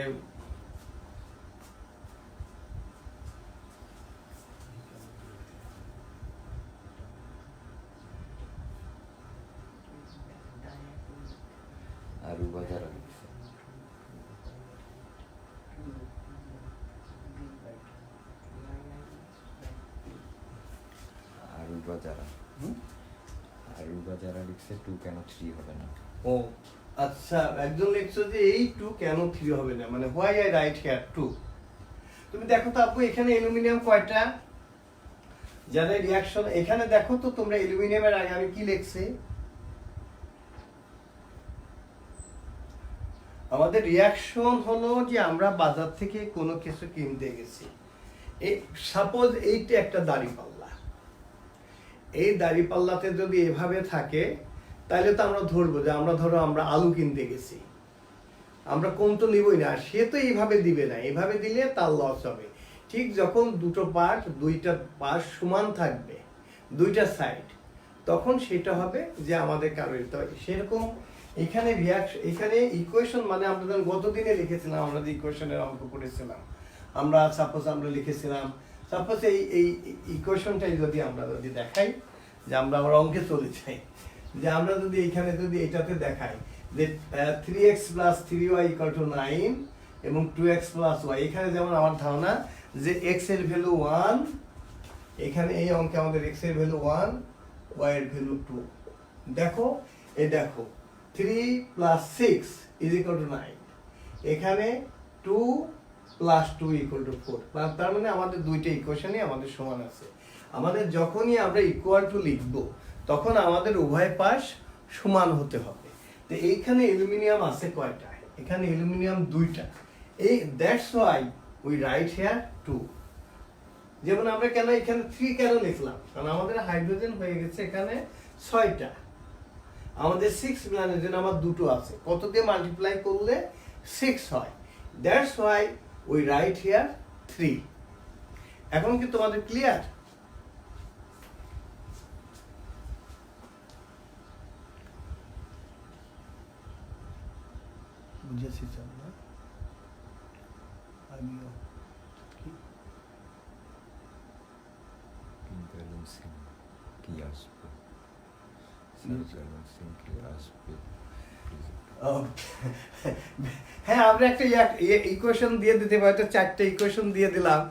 আরু বাজারা লিখছে। আরু বাজারা লিখছে 2 কেন 3 হবে না? ও আচ্ছা, একজন লিখছো যে এই 2 কেন 3 হবে না, মানে হোয়াই আই রাইট হিয়ার 2। তুমি দেখো তো আপু, এখানে অ্যালুমিনিয়াম কয়টা? যাদের রিয়াকশন এখানে দেখো তো তোমরা, অ্যালুমিনিয়ামের আগে আমি কি লিখছি? আমাদের রিয়াকশন হলো যে আমরা বাজার থেকে কোনো কিছু কিনতে গেছি, এই সাপোজ এইটা একটা দাঁড়িপাল্লা, এই দাঁড়িপাল্লাতে যদি এভাবে থাকে তাহলে তো আমরা ধরবো যে আমরা আলু কিনতে গেছি, আমরা কম তো নিবই না, সে তো এইভাবে দিবে না, এইভাবে দিলে তার লস হবে। ঠিক যখন দুইটা পার্ট সমান থাকবে, দুইটা সাইড, তখন সেটা হবে যে আমাদের কারোর সেরকম। এখানে এখানে ইকুয়েশন মানে আমরা যখন গতদিনে লিখেছিলাম, আমরা যে ইকুয়েশনের অঙ্ক করেছিলাম, আমরা লিখেছিলাম সাপোজ এই ইকুয়েশনটাই আমরা যদি দেখাই, যে আমরা অঙ্কে চলে যাই, যে আমরা যদি এখানে যদি এটাতে দেখাই যে 3x + 3y = 9 এবং 2x + y, এখানে যেমন আমার ধারণা যে x এর ভ্যালু 1, এখানে এই অঙ্কে আমাদের x এর ভ্যালু 1, y এর ভ্যালু 2। দেখো, দেখো 3 + 6 = 9, এখানে 2 + 2 = 4। তার মানে আমাদের দুইটা ইকুয়েশনই আমাদের সমান আছে। আমাদের যখনই আমরা ইকুয়াল টু লিখব, তখন আমাদের উভয় পাশ সমান হতে হবে। তো এইখানে অ্যালুমিনিয়াম আছে কয়টা? এখানে অ্যালুমিনিয়াম 2টা। That's why we write here 2। যেমন আমরা কেন এখানে 3 কেন লিখলাম? কারণ আমাদের হাইড্রোজেন হয়ে গেছে এখানে 6টা, আমাদের 6 মিলানোর জন্য আমার 2টো আছে, কত দিয়ে মাল্টিপ্লাই করলে 6 হয়। That's why we write here 3। এখন কি তোমাদের ক্লিয়ার? বুঝেছি তোমরা? আমিও ব্যালেন্সিং কি আসবে? স্যার ব্যালেন্সিং কি আসবে? প্লিজ হ্যাঁ, আমরা একটা ইকুয়েশন দিয়ে দিতে পারি, একটা 4টে ইকুয়েশন দিয়ে দিলাম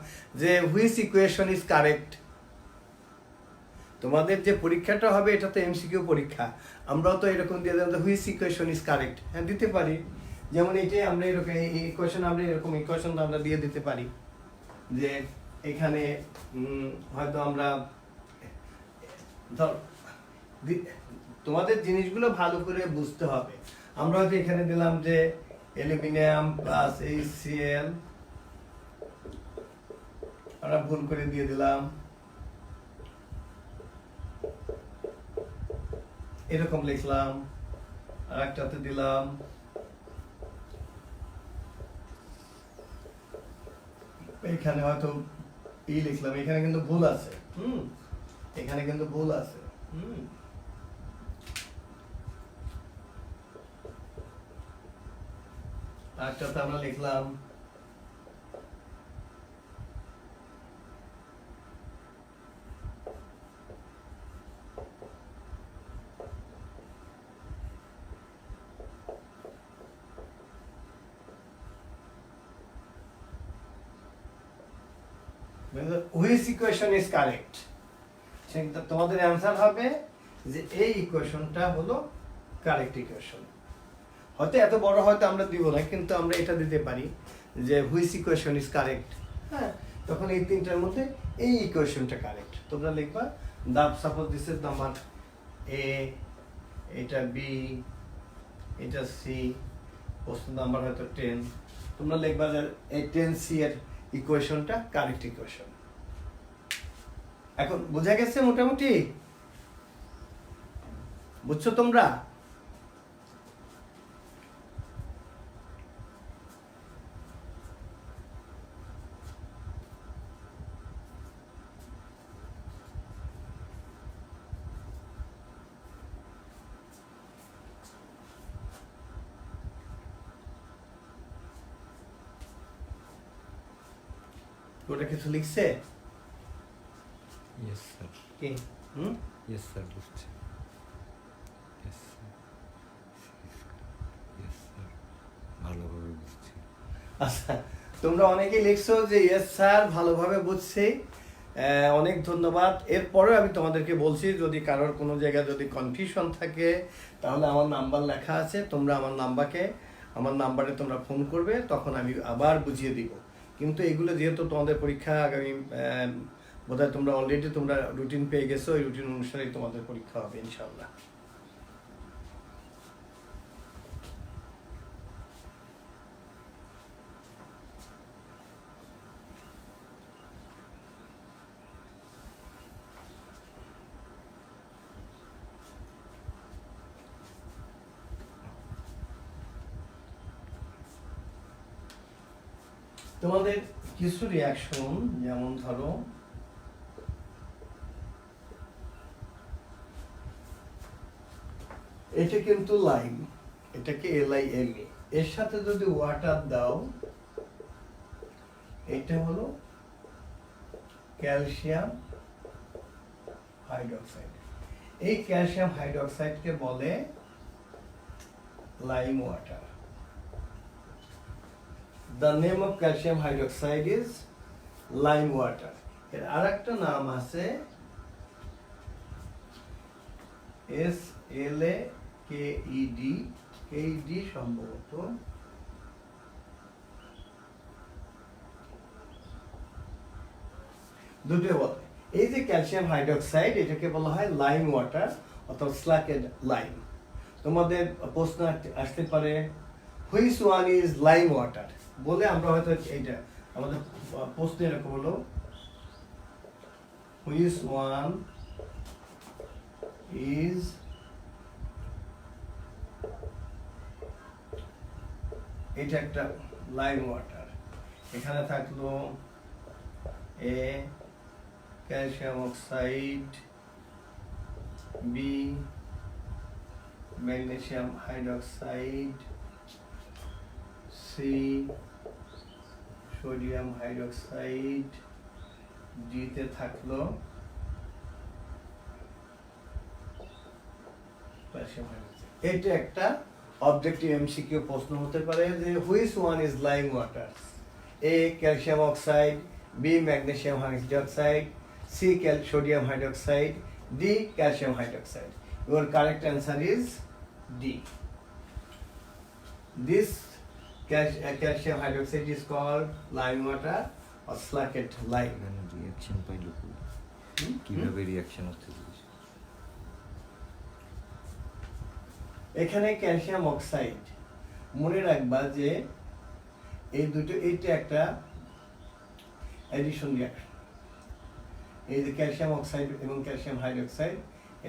যে হুইচ ইকুয়েশন ইজ কারেক্ট। তোমাদের যে পরীক্ষাটা হবে এটা তো এমসিকিউ পরীক্ষা, আমরাও তো এরকম দিয়ে দিলাম হুইচ ইকুয়েশন ইজ কারেক্ট। হ্যাঁ, দিতে পারি। যেমন এইটাই আমরা এরকম ইকুয়েশন, আমরা এরকম ইকুয়েশন আমরা দিয়ে দিতে পারি যে এখানে হয়তো আমরা ধর তোমাদের জিনিসগুলো ভালো করে বুঝতে হবে। আমরা হয়তো এখানে দিলাম যে অ্যালুমিনিয়াম প্লাস HCl, আমরা ভুল করে দিয়ে দিলাম, এরকম লিখলাম। আর একটাতে দিলাম এখানে হয়তো লিখলাম, এখানে কিন্তু ভুল আছে। এখানে কিন্তু ভুল আছে। আরেকটাতে আমরা লিখলাম which equation is correct, সেটা তোমাদের অ্যান্সার হবে যে এই ইকুয়েশনটা হলো কারেক্ট ইকুয়েশন। হয়তো এত বড় হয়তো আমরা দিব না, কিন্তু আমরা এটা দিতে পারি যে হুইচ ইকুয়েশন ইজ কারেক্ট। হ্যাঁ, তখন এই তিনটার মধ্যে এই ইকুয়েশনটা কারেক্ট তোমরা লিখবা। Suppose this is number A, এটা বি, এটা সি, প্রশ্ন নাম্বার হয়তো 10, তোমরা লিখবা যে এই 10C এর ইকুয়েশনটা কারেক্ট ইকুয়েশন। এখন বোঝা গেছে মোটামুটি? বুঝছো তোমরা? ওটা কিছু লিখছে? Yes sir. কি? ইয়েস স্যার, বুঝছি। ইয়েস স্যার, ইয়েস স্যার, ভালোভাবে বুঝছি। আচ্ছা, তোমরা অনেকেই লিখছো যে ইয়েস স্যার, ভালোভাবে বুঝছি, অনেক ধন্যবাদ। এরপরেও আমি তোমাদেরকে বলছি, যদি কারোর কোনো জায়গায় যদি কনফিউশন থাকে তাহলে আমার নাম্বার লেখা আছে, তোমরা আমার নাম্বারে তোমরা ফোন করবে, তখন আমি আবার বুঝিয়ে দিব। কিন্তু এগুলো যেহেতু তোমাদের পরীক্ষা আগামী বোধহয় তোমরা অলরেডি তোমরা রুটিন পেয়ে গেছো, ওই রুটিন অনুসারেই তোমাদের পরীক্ষা হবে ইনশাআল্লাহ। তোমাদের কিছু রিয়াকশন, যেমন ধরো এটা কিন্তু লাইম, এটাকে LIME, এর সাথে যদি ওয়াটার দাও, এটা হলো ক্যালসিয়াম হাইড্রোক্সাইড। এই ক্যালসিয়াম হাইড্রোক্সাইডকে বলে lime water. The name of calcium hydroxide is lime water. এর আরেকটা নাম আছে SLAKED, সম্ভবত। দুটো বলে। এই যে ক্যালসিয়াম হাইড্রোক্সাইড, এটাকে বলা হয় লাইম ওয়াটার অথবা স্ল্যাকেড লাইম। তোমাদের প্রশ্ন আসতে পারে which one is lime water বলে, আমরা হয়তো এইটা আমাদের প্রশ্ন এরকম হলো হুইচ ওয়ান ইজ এটা একটা লাইম ওয়াটার। এখানে থাকলো A calcium oxide, B magnesium hydroxide, C sodium hydroxide, ডিতে থাকলো পটাশিয়াম হাইড্রোক্সাইড। এটা একটা অবজেক্টিভ এমসিকিউ প্রশ্ন হতে পারে যে which one is lime water, A calcium oxide, B magnesium hydroxide, C sodium hydroxide, D calcium hydroxide. Your correct answer is D. This calcium hydroxide is called lime water or slaked lime. এখানে reaction পাইলো কই? কিভাবে reaction হচ্ছে জিনিস? এখানে calcium oxide, মনে রাখবা যে এই দুটো, এইটা একটা অ্যাডিশন রিয়াকশন। এই যে ক্যালসিয়াম অক্সাইড এবং ক্যালসিয়াম হাইড্রোক্সাইড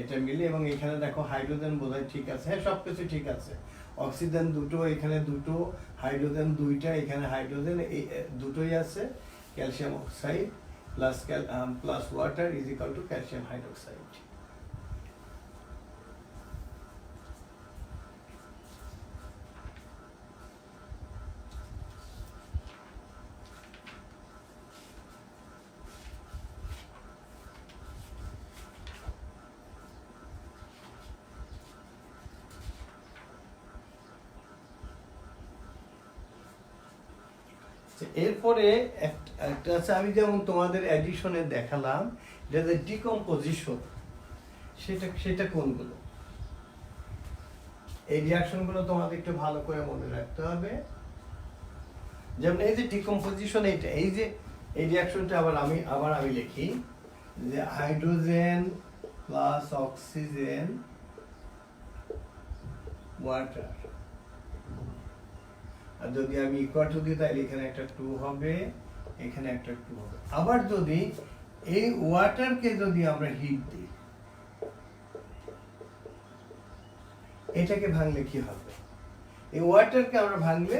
এটা মিলে, এবং এখানে দেখো হাইড্রোজেন বোধহয় ঠিক আছে, হ্যাঁ সবকিছু ঠিক আছে। অক্সিজেন দুটো, এখানে দুটো, হাইড্রোজেন দুইটা, এখানে হাইড্রোজেন এই দুটোই আছে। Calcium oxide plus water is equal two calcium hydroxide. এরপরে একটা আছে, আমি যেমন তোমাদের অ্যাডিশনে দেখালাম যে ডিকম্পোজিশন, সেটা কোনগুলো? এই রিঅ্যাকশনগুলো তোমাদের একটু ভালো করে মনে রাখতে হবে। যেমন এই যে ডিকম্পোজিশন, এইটা, এই যে এই রিঅ্যাকশনটা আবার আমি লিখি যে হাইড্রোজেন প্লাস অক্সিজেন ওয়াটার, আর যদি আমি ইকুয়াল টু দিই তাহলে এখানে একটা 2 হবে, এখানে একটা 2 হবে। আবার যদি এই ওয়াটারকে যদি আমরা হিট দিই, এটাকে ভাঙলে কি হবে? এই ওয়াটারকে আমরা ভাঙলে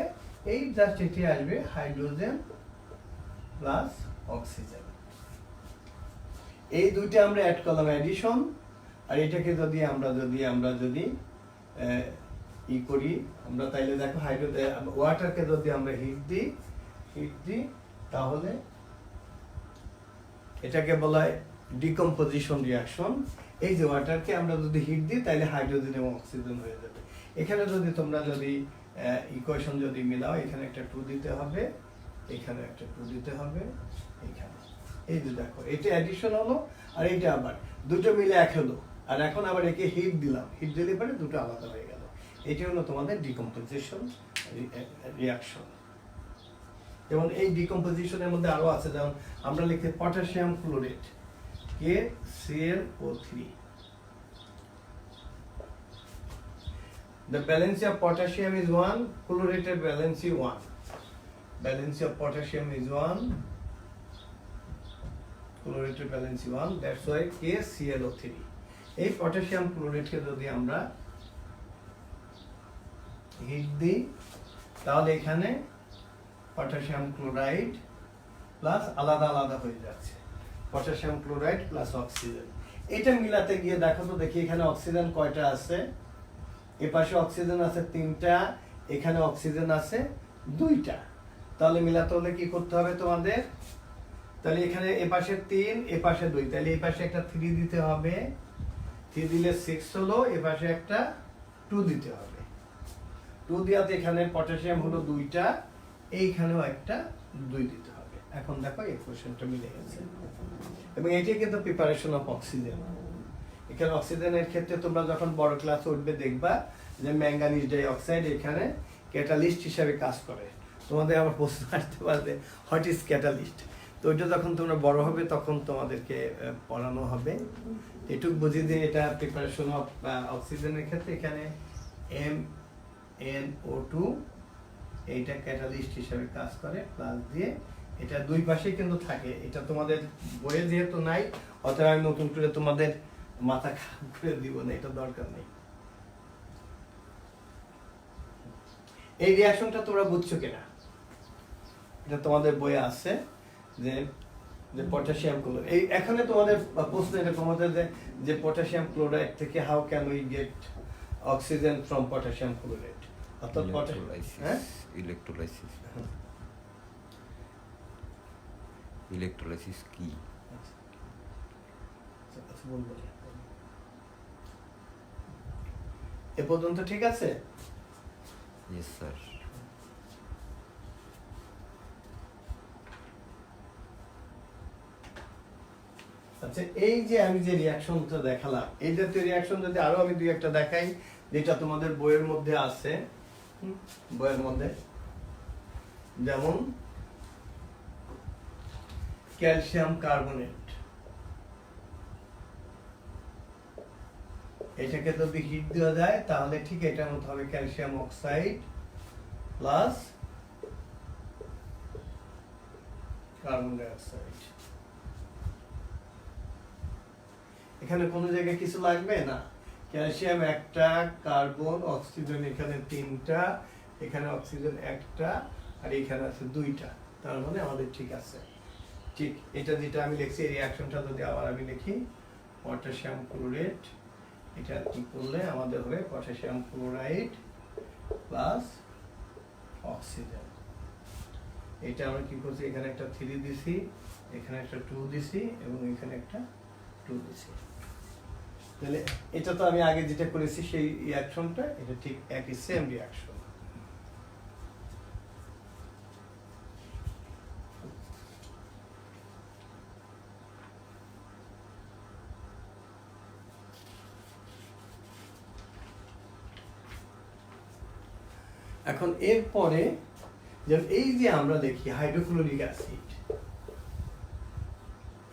এই জাস্ট এটি আসবে হাইড্রোজেন প্লাস অক্সিজেন। এই দুইটা আমরা অ্যাড করলাম অ্যাডিশন, আর এটাকে যদি আমরা ই করি আমরা, তাইলে দেখো ওয়াটারকে যদি আমরা হিট দিই তাহলে এটাকে বলা হয় ডিকম্পোজিশন রিঅ্যাকশন। এই যে ওয়াটারকে আমরা যদি হিট দিই তাহলে হাইড্রোজেন এবং অক্সিজেন হয়ে যাবে। এখানে তোমরা যদি ইকুয়েশন যদি মিলাও, এখানে একটা 2 দিতে হবে, এখানে একটা 2 দিতে হবে, এখানে। এই যে দেখো এটা অ্যাডিশন হলো, আর এটা আবার দুটো মিলে এক হলো, আর এখন আবার একে হিট দিলাম, হিট দিলে পরে দুটো আলাদা হয়ে গেল। এটি হলো তোমাদের ডিকম্পোজিশন রিঅ্যাকশন। যেমন এই ডিকম্পোজিশনের মধ্যে আরো আছে, যেমন আমরা লিখি potassium chlorate KClO3, the valency of potassium is 1, chlorated valency 1, valency of potassium is 1, chlorated valency 1, that's why KClO3। এই পটাশিয়াম ক্লোরেটকে যদি আমরা হিট দিই তাহলে এখানে পটাশিয়াম ক্লোরাইড প্লাস আলাদা আলাদা হয়ে যাচ্ছে, পটাশিয়াম ক্লোরাইড প্লাস অক্সিজেন। এটা মিলাতে গিয়ে দেখো তো, দেখি এখানে অক্সিজেন কয়টা আছে? এপাশে অক্সিজেন আছে 3টা, এখানে অক্সিজেন আছে 2টা। তাহলে মিলাতে হলে কি করতে হবে তোমাদের? তাহলে এখানে এপাশে 3, এপাশে 2, তাহলে এপাশে একটা 3 দিতে হবে, 3 দিলে 6 হলো, এপাশে একটা 2 দিতে হবে। 2 দিয়াতে এখানে পটাশিয়াম হলো 2টা, এইখানেও একটা 2 দিতে হবে। এখন দেখো এই কোশ্চেনটা মিলে গেছে, এবং এটাই কিন্তু প্রিপারেশন অফ অক্সিজেন। এখানে অক্সিজেনের ক্ষেত্রে তোমরা যখন বড় ক্লাসে উঠবে দেখবা যে ম্যাঙ্গানিজ ডাই অক্সাইড এখানে ক্যাটালিস্ট হিসেবে কাজ করে। তোমাদের আবার প্রশ্ন আসতে পারবে হোয়াট ইজ ক্যাটালিস্ট, তো ওইটা যখন তোমরা বড় হবে তখন তোমাদেরকে পড়ানো হবে। এটুকু বুঝি যে এটা প্রিপারেশন অফ অক্সিজেনের ক্ষেত্রে এখানে MnO2 এইটা ক্যাটালিস্ট হিসেবে কাজ করে, প্লাস দিয়ে এটা দুই পাশেই কিন্তু থাকে। এটা তোমাদের বইয়ে যেহেতু নাই, অতএব আমি নতুন করে তোমাদের মাথা খারাপ করে দিব না, এটা দরকার নেই। এই রিঅ্যাকশনটা তোমরা বুঝছো কিনা? এটা তোমাদের বইয়ে আছে যে পটাশিয়াম ক্লোরাইড। এই এখানে তোমাদের প্রশ্ন এটা তোমাদের যে পটাশিয়াম ক্লোরাইড থেকে how can we get oxygen from potassium chloride, অর্থাৎ ইলেকট্রোলাইসিস। ইলেকট্রোলাইসিস কি? এ পর্যন্ত ঠিক আছে? Yes, sir. আচ্ছা, এই যে আমি যে রিয়াকশনটা দেখালাম, এই জাতীয় রিয়াকশন যদি আরো আমি দুই একটা দেখাই, যেটা তোমাদের বইয়ের মধ্যে আছে, বইয়ের মধ্যে, যেমন ক্যালসিয়াম কার্বনেট, এটাকে যদি হিট দেওয়া যায় তাহলে ঠিক এটার মতো হবে calcium oxide plus carbon die oxide. এখানে কোনো জায়গায় কিছু লাগবে না, ক্যালসিয়াম একটা, কার্বন অক্সিজেন এখানে তিনটা, এখানে অক্সিজেন একটা, আর এখানে আছে দুইটা, তার মানে আমাদের ঠিক আছে। ঠিক এটা যেটা আমি লিখছি, এই রিঅ্যাকশনটা যদি আবার আমি লিখি, পটাশিয়াম ক্লোরেট, এটা কি করলে আমাদের হবে পটাশিয়াম ক্লোরাইড প্লাস অক্সিজেন। এটা আমরা কি করছি, এখানে একটা 3 দিছি, এখানে একটা 2 দিছি, এবং এখানে একটা 2 দিছি। তাহলে এটা তো আমি আগে যেটা করেছি সেই রিঅ্যাকশনটা, এটা ঠিক একই সেম রিঅ্যাকশন। এখন এরপরে যেমন এই যে আমরা দেখি হাইড্রোক্লোরিক অ্যাসিড,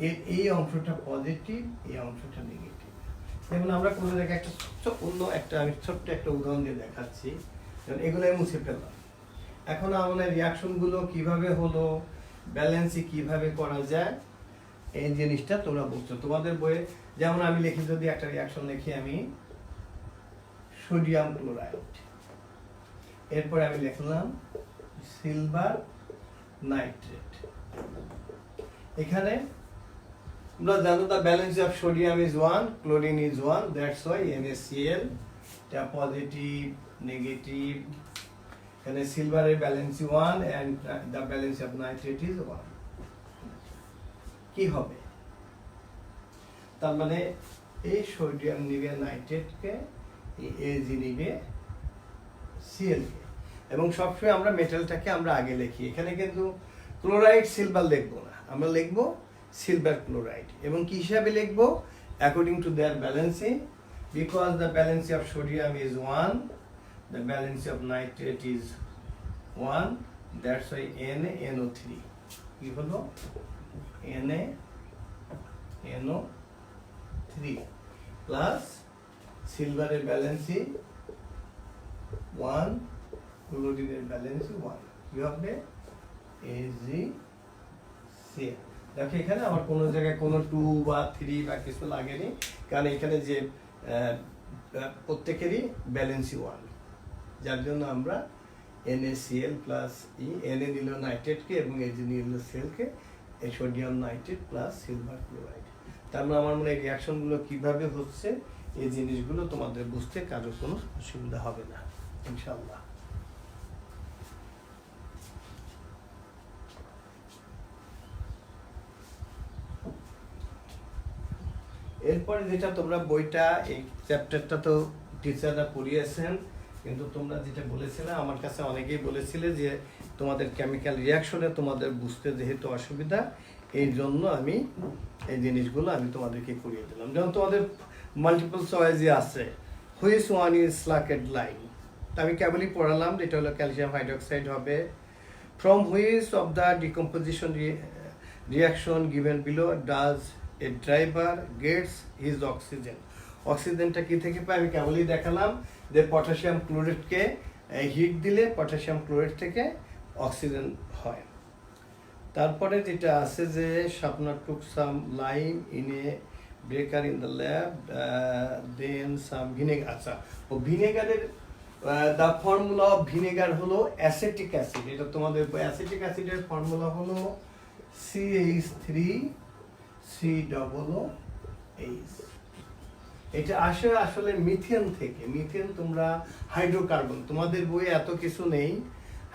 এর এই অংশটা পজিটিভ, এই অংশটা নেগেটিভ। যেমন আমরা কোনো জায়গায় একটা অন্য একটা, আমি ছোট্ট একটা উদাহরণ দিয়ে দেখাচ্ছি, যেমন এগুলো মুছে ফেললাম। এখন আমাদের রিয়াকশনগুলো কিভাবে হলো, ব্যালেন্সই কিভাবে করা যায়, এই জিনিসটা তোমরা বুঝছো তোমাদের বইয়ে। যেমন আমি লিখি, যদি একটা রিয়াকশন লিখি আমি সোডিয়াম ক্লোরাইড, এরপরে আমি লিখলাম সিলভার নাইট্রেট। এখানে আমরা জানো the balance of sodium is 1, chlorine is 1, that's why NaCl, এটা পজিটিভ নেগেটিভ, এখানে সিলভারের balance 1 and the balance of nitrate is 1। কি হবে, তার মানে এই সোডিয়াম নিবে নাইট্রেটকে, এই Ag নিবে Cl কে, এবং সবসময় আমরা মেটালটাকে আমরা আগে লিখি। এখানে কিন্তু ক্লোরাইড সিলভার লিখবো না, আমরা লিখবো সিলভার ক্লোরাইড, এবং কি হিসাবে লিখবো, according to their balancing, because the balance of sodium is 1, the balance of nitrate is 1, that's why NaNO3 কি হলো NaNO3 প্লাস সিলভারের ব্যালেন্সই 1, ক্লোরিনের ব্যালেন্সই 1, কি হবে AgCl। দেখো এখানে আমার কোনো জায়গায় কোনো 2 বা 3 বা কিছু লাগেনি, কারণ এখানে যে প্রত্যেকেরই ব্যালেন্সই 1, যার জন্য আমরা NaCl প্লাস Na নিল নাইট্রেটকে এবং Ag নিল সেলকে, এই sodium nitrate plus silver chloride. তার মানে আমার মনে হয় রিয়াকশনগুলো কিভাবে হচ্ছে, এই জিনিসগুলো তোমাদের বুঝতে কারো কোনো অসুবিধা হবে না ইনশাআল্লাহ। এরপরে যেটা তোমরা বইটা, এই চ্যাপ্টারটা তো টিচাররা পড়িয়েছেন, কিন্তু তোমরা যেটা বলেছিলে, আমার কাছে অনেকেই বলেছিলে যে তোমাদের কেমিক্যাল রিয়াকশনে তোমাদের বুঝতে যেহেতু অসুবিধা, এই জন্য আমি এই জিনিসগুলো আমি তোমাদেরকে করিয়ে দিলাম। যেমন তোমাদের মাল্টিপল চয়েসে আছে which one is slaked lime, আমি কেবলই পড়ালাম, এটা হলো ক্যালসিয়াম হাইড্রোক্সাইড হবে। From which of the decomposition reaction given below does a diver gets his oxygen. অক্সিজেনটা কি থেকে পাই, আমি কেবলই দেখালাম যে পটাশিয়াম ক্লোরেটকে হিট দিলে পটাশিয়াম ক্লোরেট থেকে অক্সিজেন হয়। তারপরে যেটা আছে যে Swapna took some lime in a beaker in the lab, then some vinegar. আচ্ছা, ও ভিনেগারের দ্য ফর্মুলা অফ ভিনেগার হলো অ্যাসিটিক অ্যাসিড। এটা তোমাদের অ্যাসিটিক অ্যাসিডের ফর্মুলা হলো CH3COOH। এটা আসে আসলে মিথেন থেকে। মিথেন তোমরা হাইড্রোকার্বন, তোমাদের বইয়ে এত কিছু নেই,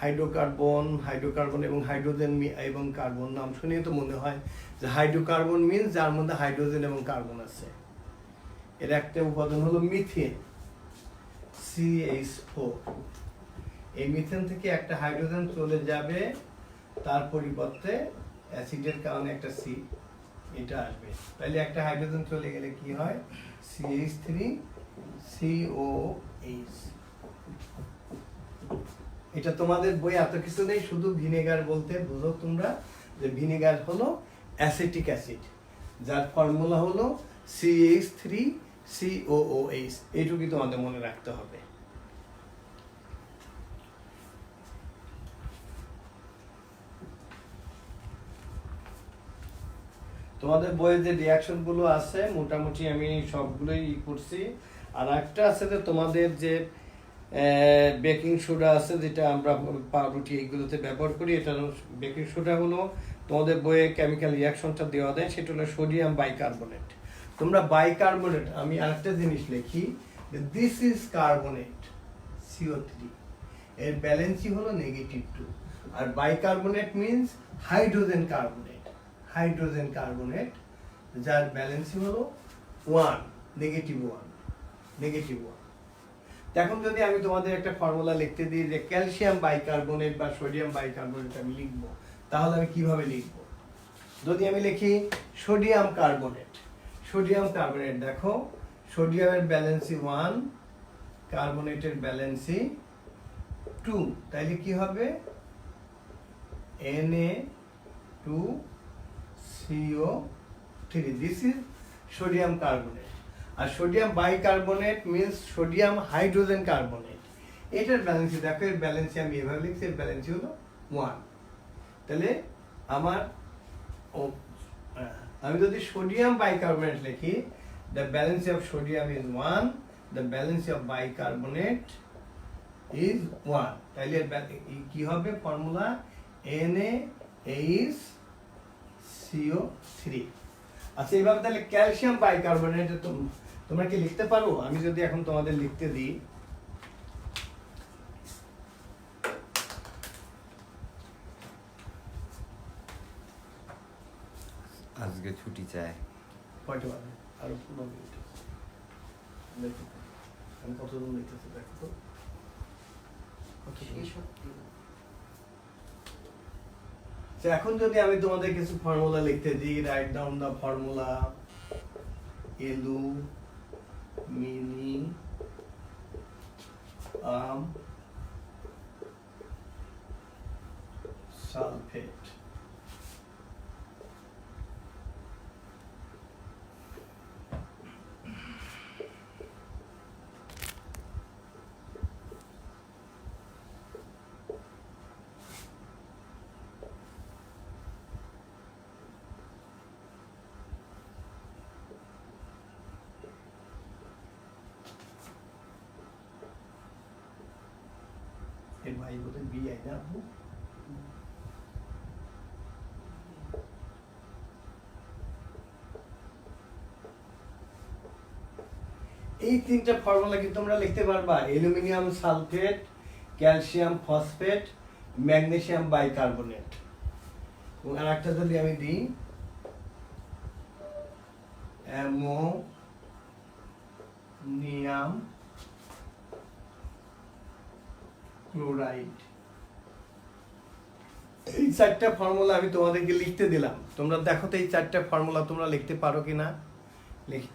হাইড্রোকার্বন এবং হাইড্রোজেন এবং কার্বন নাম শুনে তো মনে হয় যে হাইড্রোকার্বন মিনস যার মধ্যে হাইড্রোজেন এবং কার্বন আছে। এর একটা উপাদান হলো মিথেন CH4। এই মিথেন থেকে একটা হাইড্রোজেন চলে যাবে, তার পরিবর্তে অ্যাসিডের কারণে একটা সি এটা আসবে। তাহলে একটা হাইড্রোজেন চলে গেলে কি হয়, CH3 COH। এটা তোমাদের বই এত কিছু নেই, শুধু ভিনেগার বলতে বুঝো তোমরা যে ভিনেগার হলো অ্যাসিটিক অ্যাসিড, যার ফর্মুলা হলো CH3 COOH। এইটুকুই তোমাদের মনে রাখতে হবে। তোমাদের বইয়ে যে রিয়াকশন গুলো আছে মোটামুটি আমি সবগুলোই করছি। আর একটা আছে যে তোমাদের যে বেকিং সোডা আছে, যেটা আমরা পাউরুটি এইগুলোতে ব্যবহার করি, এটা বেকিং সোডা হলো তোমাদের বইয়ে কেমিক্যাল রিয়াকশনটা দেওয়া দেয়, সেটা হলো সোডিয়াম বাইকার্বনেট। তোমরা বাইকার্বনেট, আমি আরেকটা জিনিস লিখি যে দিস ইজ কার্বনেট CO3, এর ব্যালেন্সই হলো -2। আর bicarbonate means hydrogen carbonate, hydrogen carbonate যার ব্যালেন্সই হলো 1, -1। এখন যদি আমি তোমাদের একটা ফর্মুলা লিখতে দিই যে ক্যালসিয়াম বাইকার্বনেট বা সোডিয়াম বাইকার্বনেট আমি লিখবো, তাহলে আমি কিভাবে লিখবো? যদি আমি লিখি সোডিয়াম কার্বনেট, দেখো সোডিয়ামের ব্যালেন্সই 1, কার্বনেটের ব্যালেন্সই 2, তাইলে কি হবে Na2CO3, this is sodium carbonate. আর sodium bicarbonate means sodium hydrogen carbonate, এটার ব্যালেন্সি দেখো, এর ব্যালেন্সি আমি এভাবে লিখছি, এর ব্যালেন্সি হলো 1। তাহলে আমার আমি যদি সোডিয়াম বাইকার্বনেট লিখি, the balance of sodium is 1, the balance of bicarbonate is 1, তাহলে কি হবে ফর্মুলা NaHCO3। আচ্ছা, এইভাবে তাহলে ক্যালসিয়াম বাইকার্বনেট তোমরা কি লিখতে পারো? আমি যদি এখন তোমাদের লিখতে দিই, আজকে ছুটি চাই। কয়টা বাজে? আরো 15 মিনিট আছে। দেখো তো, আমি কতজন লিখতেছি দেখো তো, এখন যদি আমি তোমাদের কিছু ফর্মুলা লিখতে দিই, write down the formula aluminium sulphate. এর ভাই বোধহয় বিআই না আপু? এই তিনটা ফর্মুলা কি তোমরা লিখতে পারবা? Aluminium sulphate, calcium phosphate, magnesium bicarbonate. আর একটা যদি আমি দিই অ্যামোনিয়াম ক্লোরাইড। এই চারটা ফর্মুলা আমি তোমাদেরকে লিখতে দিলাম, তোমরা দেখো তো এই চারটা ফর্মুলা তোমরা লিখতে পারো কিনা। লিখি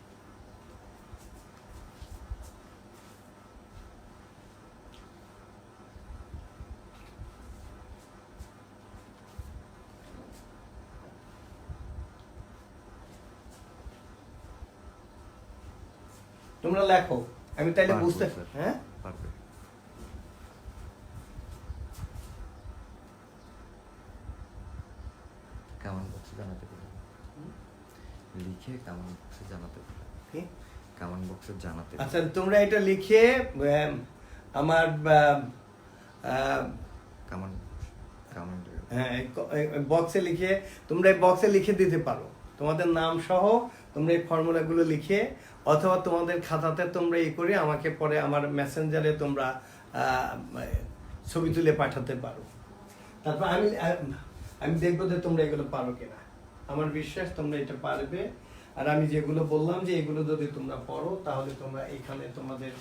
তোমরা লেখো, আমি তাইলে বুঝতে। হ্যাঁ, পারবে। কেমন বক্সে জানাতে পারবে, লিখে কেমন বক্সে জানাতে পারবে, কি কেমন বক্সে জানাতে। আচ্ছা, তোমরা এটা লিখে আমার কেমন বক্সে লিখে, তোমরা এই বক্সে লিখে দিতে পারো তোমাদের নাম সহ। তোমরা এই ফর্মুলাগুলো লিখে, অথবা তোমাদের খাতাতে তোমরা এই করে আমাকে পরে আমার মেসেঞ্জারে তোমরা ছবি তুলে পাঠাতে পারো। তারপর আমি দেখবো যে তোমরা এগুলো পারো কিনা। আমার বিশ্বাস তোমরা এটা পারবে। আর আমি যেগুলো বললাম যে এগুলো যদি তোমরা পড়ো তাহলে তোমরা এখানে তোমাদের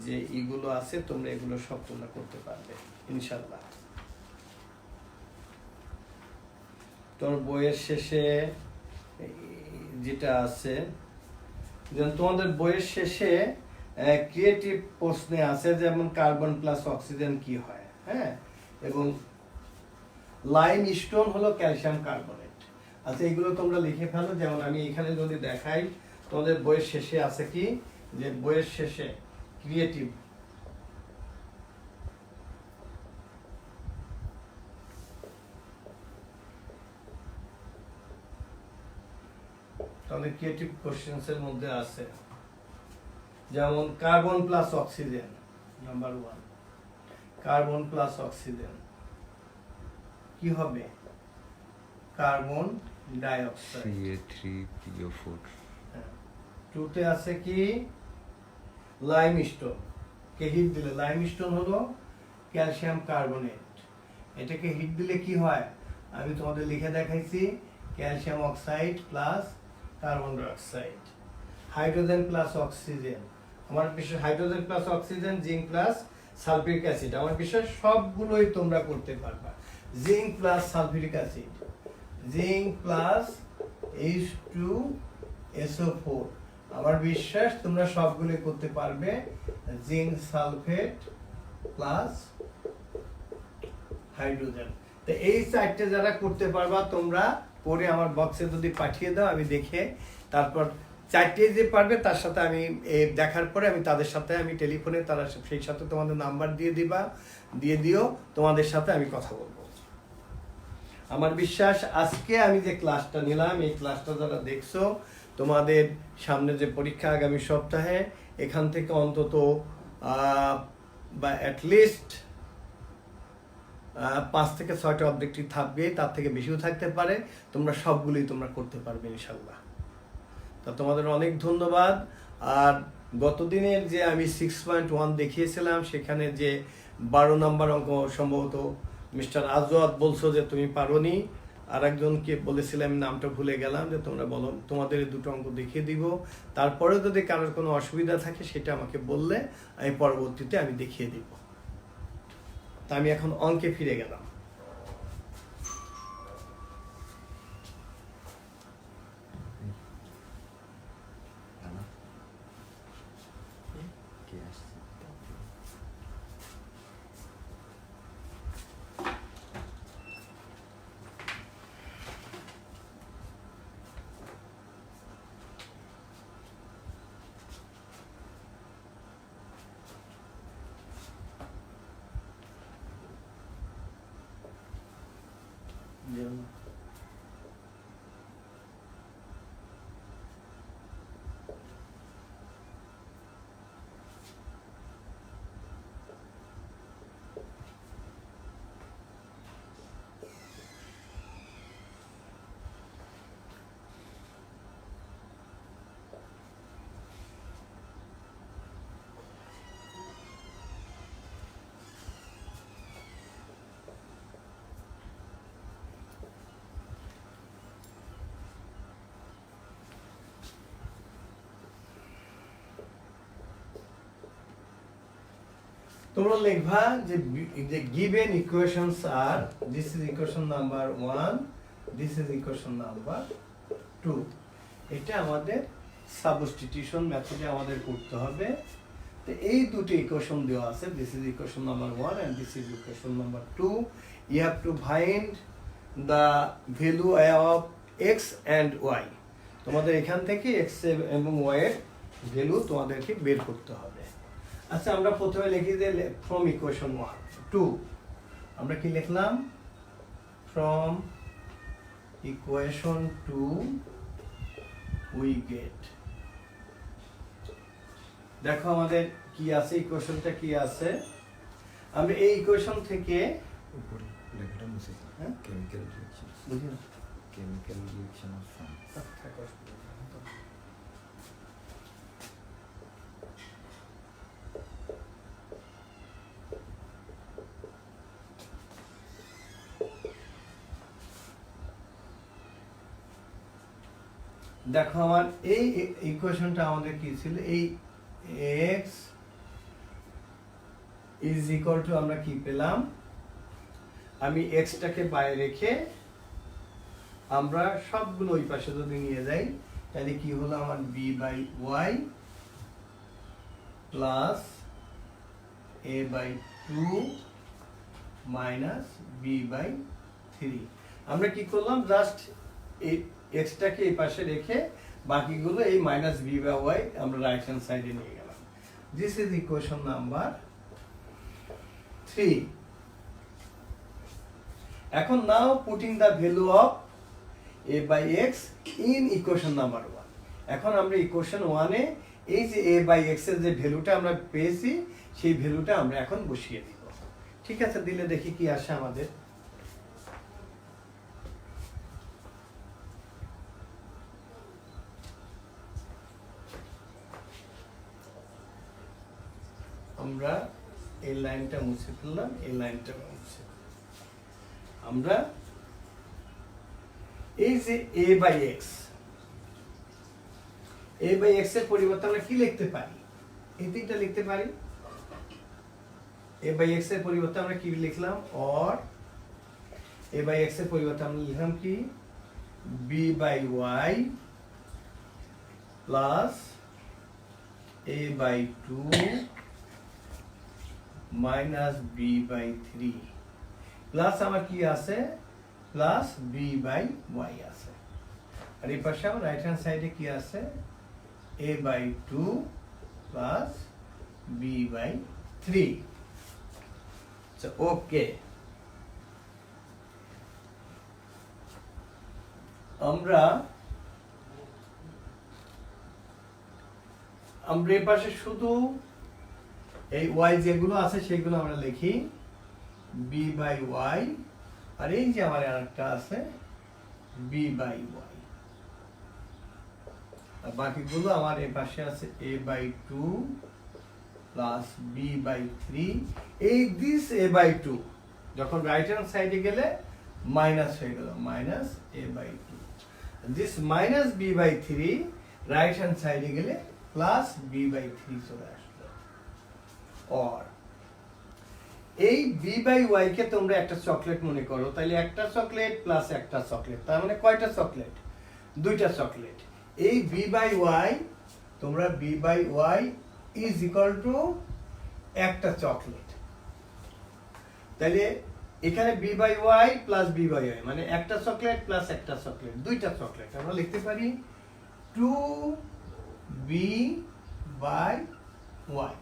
যে এগুলো আছে তোমরা এগুলো সব তোমরা করতে পারবে ইনশাল্লাহ। তোর বইয়ের শেষে যেটা আছে, যেমন তোমাদের বইয়ের শেষে ক্রিয়েটিভ প্রশ্নে আছে, যেমন কার্বন প্লাস অক্সিজেন কি হয়, হ্যাঁ, এবং লাইম স্টোন হলো ক্যালসিয়াম কার্বনেট। আচ্ছা এগুলো তোমরা লিখে ফেলো। যেমন আমি এখানে যদি দেখাই, তোমাদের বইয়ের শেষে আছে কি, যে বইয়ের শেষে ক্রিয়েটিভ তাহলে ক্রিয়েটিভ কোশ্চেন্স এর মধ্যে আছে যেমন carbon plus oxygen, number 1 carbon plus oxygen কি হবে, কার্বন ডাই অক্সাইড, Ca3PO4। 2 তে আছে কি লাইমস্টোন, কে হিট দিলে লাইমস্টোন হলো ক্যালসিয়াম কার্বনেট, এটাকে হিট দিলে কি হয় আমি তোমাদের লিখে দেখাইছি, calcium oxide plus carbon die oxide. Hydrogen plus oxygen, আমার বিশ্বাস hydrogen plus oxygen, zinc plus sulphuric acid, আমার বিশ্বাস সবগুলোই তোমরা করতে পারবা। Zinc plus sulphuric acid, zinc plus H2SO4, আমার বিশ্বাস তোমরা সবগুলোই করতে পারবে। জিঙ্ক সালফেট প্লাস হাইড্রোজেন, তো এই চারটে যারা করতে পারবা তোমরা পরে আমার বক্সে যদি পাঠিয়ে দাও, আমি দেখে তারপর চারটে যে পারবে তার সাথে আমি দেখার পরে আমি তাদের সাথে আমি টেলিফোনে তারা সেই সাথে তোমাদের নাম্বার দিয়ে দিও, তোমাদের সাথে আমি কথা বলবো। আমার বিশ্বাস আজকে আমি যে ক্লাসটা নিলাম, এই ক্লাসটা যারা দেখছো, তোমাদের সামনে যে পরীক্ষা আগামী সপ্তাহে, এখান থেকে অন্তত বা অ্যাটলিস্ট 5 থেকে 6টা অবজেক্টিভ থাকবে, তার থেকে বেশিও থাকতে পারে, তোমরা সবগুলোই তোমরা করতে পারবে ইনশাল্লাহ। তা তোমাদের অনেক ধন্যবাদ। আর গতদিনের যে আমি 6.1 দেখিয়েছিলাম, সেখানে যে 12 নম্বর অঙ্ক সম্ভবত মিস্টার আজওয়াদ বলছো যে তুমি পারোনি, আর একজনকে বলেছিলাম নামটা ভুলে গেলাম, যে তোমরা বলো তোমাদের এই দুটো অঙ্ক দেখিয়ে দিব, তারপরে যদি কারোর কোনো অসুবিধা থাকে সেটা আমাকে বললে আমি পরবর্তীতে আমি দেখিয়ে দিব। তা আমি এখন অঙ্কে ফিরে গেলাম। তোমরা লিখবা যে given equations are, this is equation number 1, this is equation number 2, এটা আমাদের সাবস্টিটিউশন মেথডে আমাদের করতে হবে। তো এই দুটো ইকুয়েশন দেওয়া আছে, this is equation number 1 and this is equation number 2, you have to find the value of x and y, তোমাদের এখান থেকে x এবং y এর ভ্যালু তোমাদেরকে বের করতে হবে। আচ্ছা আমরা প্রথমে লিখি যে ফ্রম ইকুয়েশন 2, আমরা কি লিখলাম, ফ্রম ইকুয়েশন 2 উই গেট, দেখো আমাদের কি আছে, ইকুয়েশনটা কি আছে, আমরা এই ইকুয়েশন থেকে উপরে লেখাটা মুছে দাও, হ্যাঁ কেমিক্যাল রিঅ্যাকশন, বুঝি না কেমিক্যাল রিঅ্যাকশন অফ ফ্রম। দেখো আমার এই ইকুয়েশনটা আমাদের কি ছিল, এই x ইজ ইকুয়াল টু আমরা কি পেলাম, আমি x টাকে বাইরে রেখে আমরা সবগুলো ওই পাশে যদি নিয়ে যাই তাহলে কি হলো আমার b by y plus a by 2 minus b by 3। আমরা কি করলাম, জাস্ট এই x টাকে এই পাশে রেখে বাকিগুলো এই মাইনাস b বাই y আমরা রাইট হ্যান্ড সাইডে নিয়ে গেলাম। This is equation number 3। এখন now putting the value of a by x in equation number 1। এখন আমরা ইকুয়েশন 1 এ এই যে a বাই x এর যে ভ্যালুটা আমরা পেয়েছি সেই ভ্যালুটা আমরা এখন বসিয়ে দিব। ঠিক আছে, দিলে দেখি কি আসে আমাদের। আমরা এই লাইনটা মুছে ফেললাম, এই লাইনটা মুছে আমরা এই যে a by x, a by x এর পরিবর্তে আমরা কি লিখতে পারি, এই তিনটা লিখতে পারি। a বাই x এর পরিবর্তে আমরা কি লিখলাম, or a বাই x এর পরিবর্তে আমরা লিখলাম কি b by y plus a by 2 minus b by 3 plus আমার কি আছে, প্লাস b বাই y আছে। আর এই পাশে আমার রাইট হ্যান্ড সাইডে কি আছে, a by 2 plus b by 3। Okay, আমরা এই পাশে শুধু এই y যেগুলো আছে সেগুলো আমরা লিখি b বাই y, আর এই যে আমার আরেকটা আছে b বাই y, আর বাকিগুলো আমার এই পাশে আছে a by 2 plus b by 3। এই দিস a বাই 2 যখন রাইট হ্যান্ড সাইডে গেলে মাইনাস হয়ে গেল, minus a by 2। This minus b by 3 right hand সাইডে গেলে প্লাস b বাই 3 চলে আসলো। और এই b বাই y কে তোমরা একটা চকলেট মনে করো, তাহলে একটা চকলেট প্লাস একটা চকলেট, তার মানে কয়টা চকলেট, দুইটা চকলেট। এই b বাই y তোমরা b by y is equal to একটা চকলেট, তাহলে এখানে b by y plus b by y মানে একটা চকলেট প্লাস একটা চকলেট, দুইটা চকলেট। আমরা লিখতে পারি 2b বাই y।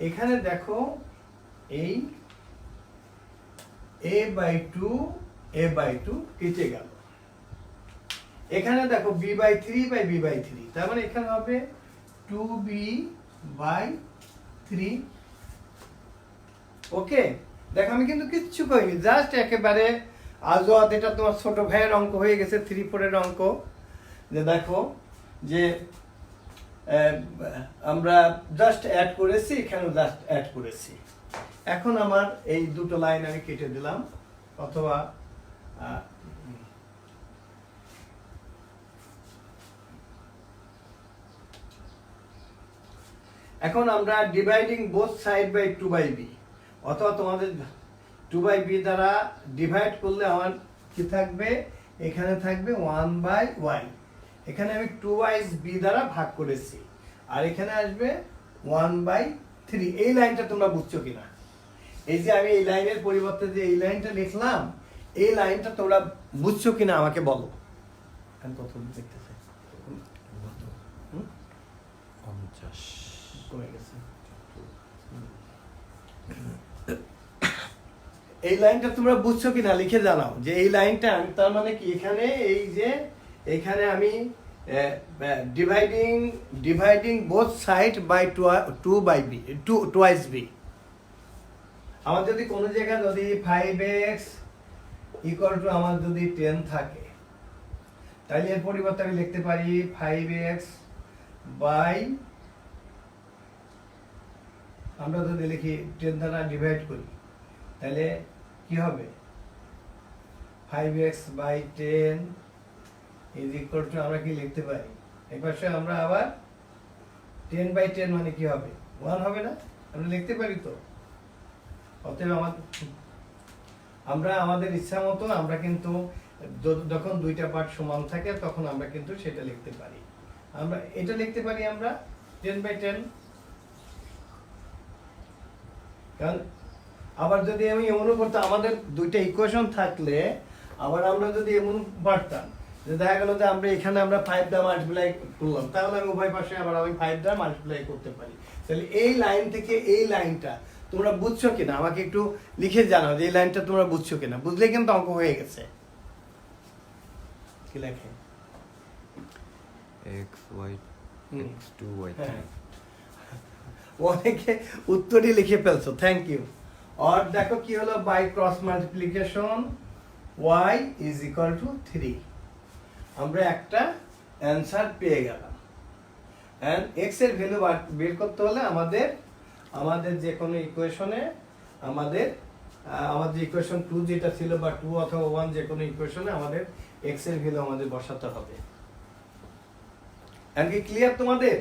এখানে দেখো এই a বাই 2 কেটে গেল, এখানে দেখো b by 3 by b by 3, তার মানে এখানে হবে 2b বাই 3। ওকে, দেখো আমি কিন্তু কিচ্ছু করিনি, জাস্ট একেবারে আজওয়াত, এটা তোমার ছোট ভাইয়ের অঙ্ক হয়ে গেছে 3-4 এর অঙ্ক। যে দেখো যে আমরা জাস্ট অ্যাড করেছি, এখানেও জাস্ট অ্যাড করেছি। এখন আমার এই দুটো লাইন আমি কেটে দিলাম, অথবা এখন আমরা dividing both side by 2/b, অথবা তোমাদের 2/b দ্বারা ডিভাইড করলে আমার কি থাকবে, এখানে থাকবে 1/y। এখানে আমি 2/b দ্বারা ভাগ করেছি, আর এখানে আসবে 1/3। এই লাইনটা তোমরা বুঝছো কিনা, এই যে আমি এই লাইনের পরিবর্তে যে এই লাইনটা লিখলাম, এই লাইনটা তোমরা বুঝছো কিনা আমাকে বলো। এখন কত দেখতেছে, 50 কমে গেছে। এই লাইনটা তোমরা বুঝছো কিনা লিখে জানাও, যে এই লাইনটা আমি, তার মানে কি এখানে এই যে এখানে আমি dividing both side by 2/b। আমার যদি কোনো জায়গায় যদি 5x ইকুয়াল টু আমার যদি 10 থাকে, তাহলে এর পরিবর্তে আমি লিখতে পারি 5x বাই, আমরা যদি লিখি 10 দ্বারা ডিভাইড করি তাহলে কি হবে, 5x by 10 is equal two আমরা কি লিখতে পারি, এই পাশে আমরা আবার 10/10 মানে কি হবে 1 হবে না, আমরা লিখতে পারি তো। অতএব আমরা আমাদের ইচ্ছা মতো আমরা কিন্তু যখন দুইটা পার্ট সমান থাকে তখন আমরা কিন্তু সেটা লিখতে পারি। আমরা এটা লিখতে পারি আমরা 10/10। কারণ আবার যদি আমি এমনও করতাম, আমাদের দুইটা ইকুয়েশন থাকলে আবার আমরা যদি এমন পারতাম যে দেখা গেল যে আমরা এখানে আমরা 5 দ্বারা মাল্টিপ্লাই করলাম, তাহলে আমি উভয় পাশে আবার আমি 5 দ্বারা মাল্টিপ্লাই করতে পারি। তাহলে এই লাইন থেকে এই লাইনটা তোমরা বুঝছো কিনা আমাকে একটু লিখে জানাও যে এই লাইনটা তোমরা বুঝছো কিনা। বুঝলে কিন্তু অঙ্ক হয়ে গেছে। কি লেখে xy হুম। x2y3 হ্যাঁ। অনেকে উত্তরই লিখে ফেলছো, থ্যাংক ইউ। আর দেখো কি হলো, by cross multiplication y is equal to 3। আমরা একটা অ্যান্সার পেয়ে গেলাম। এন্ড x এর ভ্যালু বের করতে হলে আমাদের যে কোনো ইকুয়েশনে আমাদের ইকুয়েশন 2 যেটা ছিল বা 2 অথবা 1 যে কোনো ইকুয়েশনে আমাদের x এর ভ্যালু আমাদের বসাতে হবে। এন্ড কি ক্লিয়ার তোমাদের?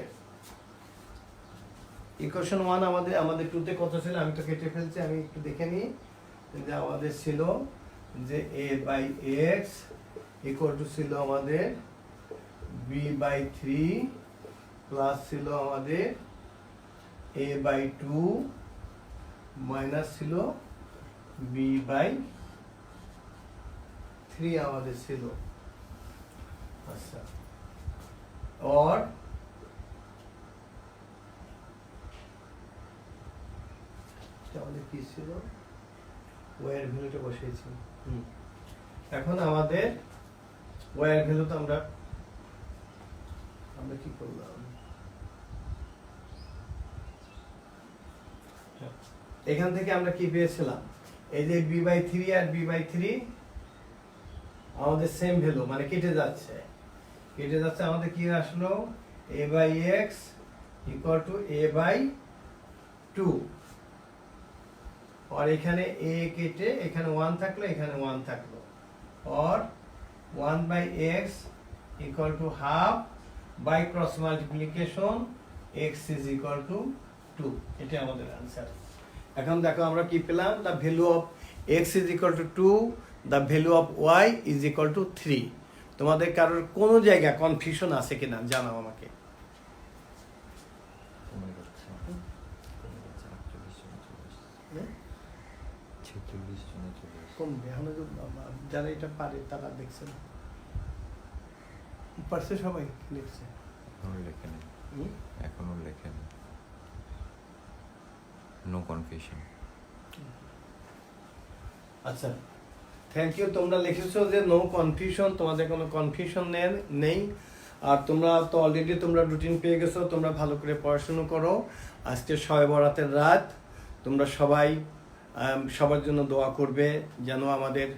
ইকুয়েশন 1 আমাদের 2 তে কত ছিল, আমি তো কেটে ফেলছি, আমি একটু দেখে নিই। যে আমাদের ছিল যে a/x ইকুয়াল টু ছিল আমাদের b/3 প্লাস ছিল আমাদের a/2 মাইনাস ছিল b/3 আমাদের ছিল। আচ্ছা, और আমাদের কি ছিল, ওয়ার ভ্যালুটা বসিয়েছি। এখন আমাদের ওয়ার ভ্যালু তো আমরা কি করলাম, এখান থেকে আমরা কি পেয়েছিলাম, এই যে b/3 আর b/3 আমাদের সেম ভ্যালু, মানে কেটে যাচ্ছে আমাদের কি আসলো a/x ইকুয়াল টু a/2। আর এখানে a কেটে এখানে 1 থাকলো, এখানে 1 থাকলো। और 1/x equal to half by cross multiplication x is equal to 2। এটা আমাদের आंसर। এখন দেখো আমরা কি পেলাম, the value of x is equal to 2, the value of y is equal to 3। তোমাদের কারোর কোনো জায়গায় কনফিউশন আছে কিনা জানাও আমাকে। কমে যাচ্ছে 48 জনে চলে আসছে। 46 জনে চলে আসছে। কমবে, আমরা যারা এটা পারে তারা দেখছেন, পারছে সবাই লিখছে, এখনো লেখেনি, এখনো লেখেনি। No confusion. আচ্ছা, থ্যাংক ইউ। তোমরা লিখেছো যে নো কনফিউশন, তোমাদের কোনো কনফিউশন নেই। আর তোমরা তো অলরেডি তোমরা রুটিন পেয়ে গেছো, তোমরা ভালো করে পড়াশোনা করো। আজকে শবে বরাতের রাত, তোমরা সবাই সবার জন্য দোয়া করবে যেন আমাদের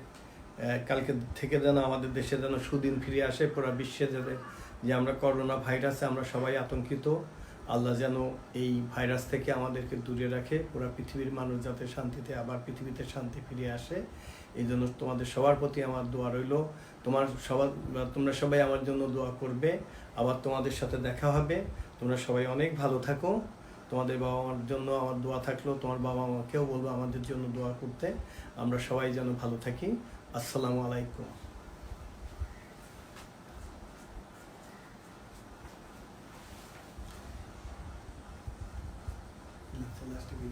কালকে থেকে যেন আমাদের দেশে যেন সুদিন ফিরে আসে। পুরো বিশ্বে যে আমরা করোনা ভাইরাসে আমরা সবাই আতঙ্কিত, আল্লাহ যেন এই ভাইরাস থেকে আমাদেরকে দূরে রাখে। পুরো পৃথিবীর মানুষ যাতে শান্তিতে আবার পৃথিবীতে শান্তি ফিরে আসে, এই জন্য তোমাদের সবার প্রতি আমার দোয়া রইল। তোমরা সবাই আমার জন্য দোয়া করবে। আবার তোমাদের সাথে দেখা হবে। তোমরা সবাই অনেক ভালো থাকো। তোমাদের বাবা মার জন্য আমার দোয়া থাকলো, তোমার বাবা মাকেও বলবো আমাদের জন্য দোয়া করতে। আমরা সবাই যেন ভালো থাকি। আসসালামু আলাইকুম।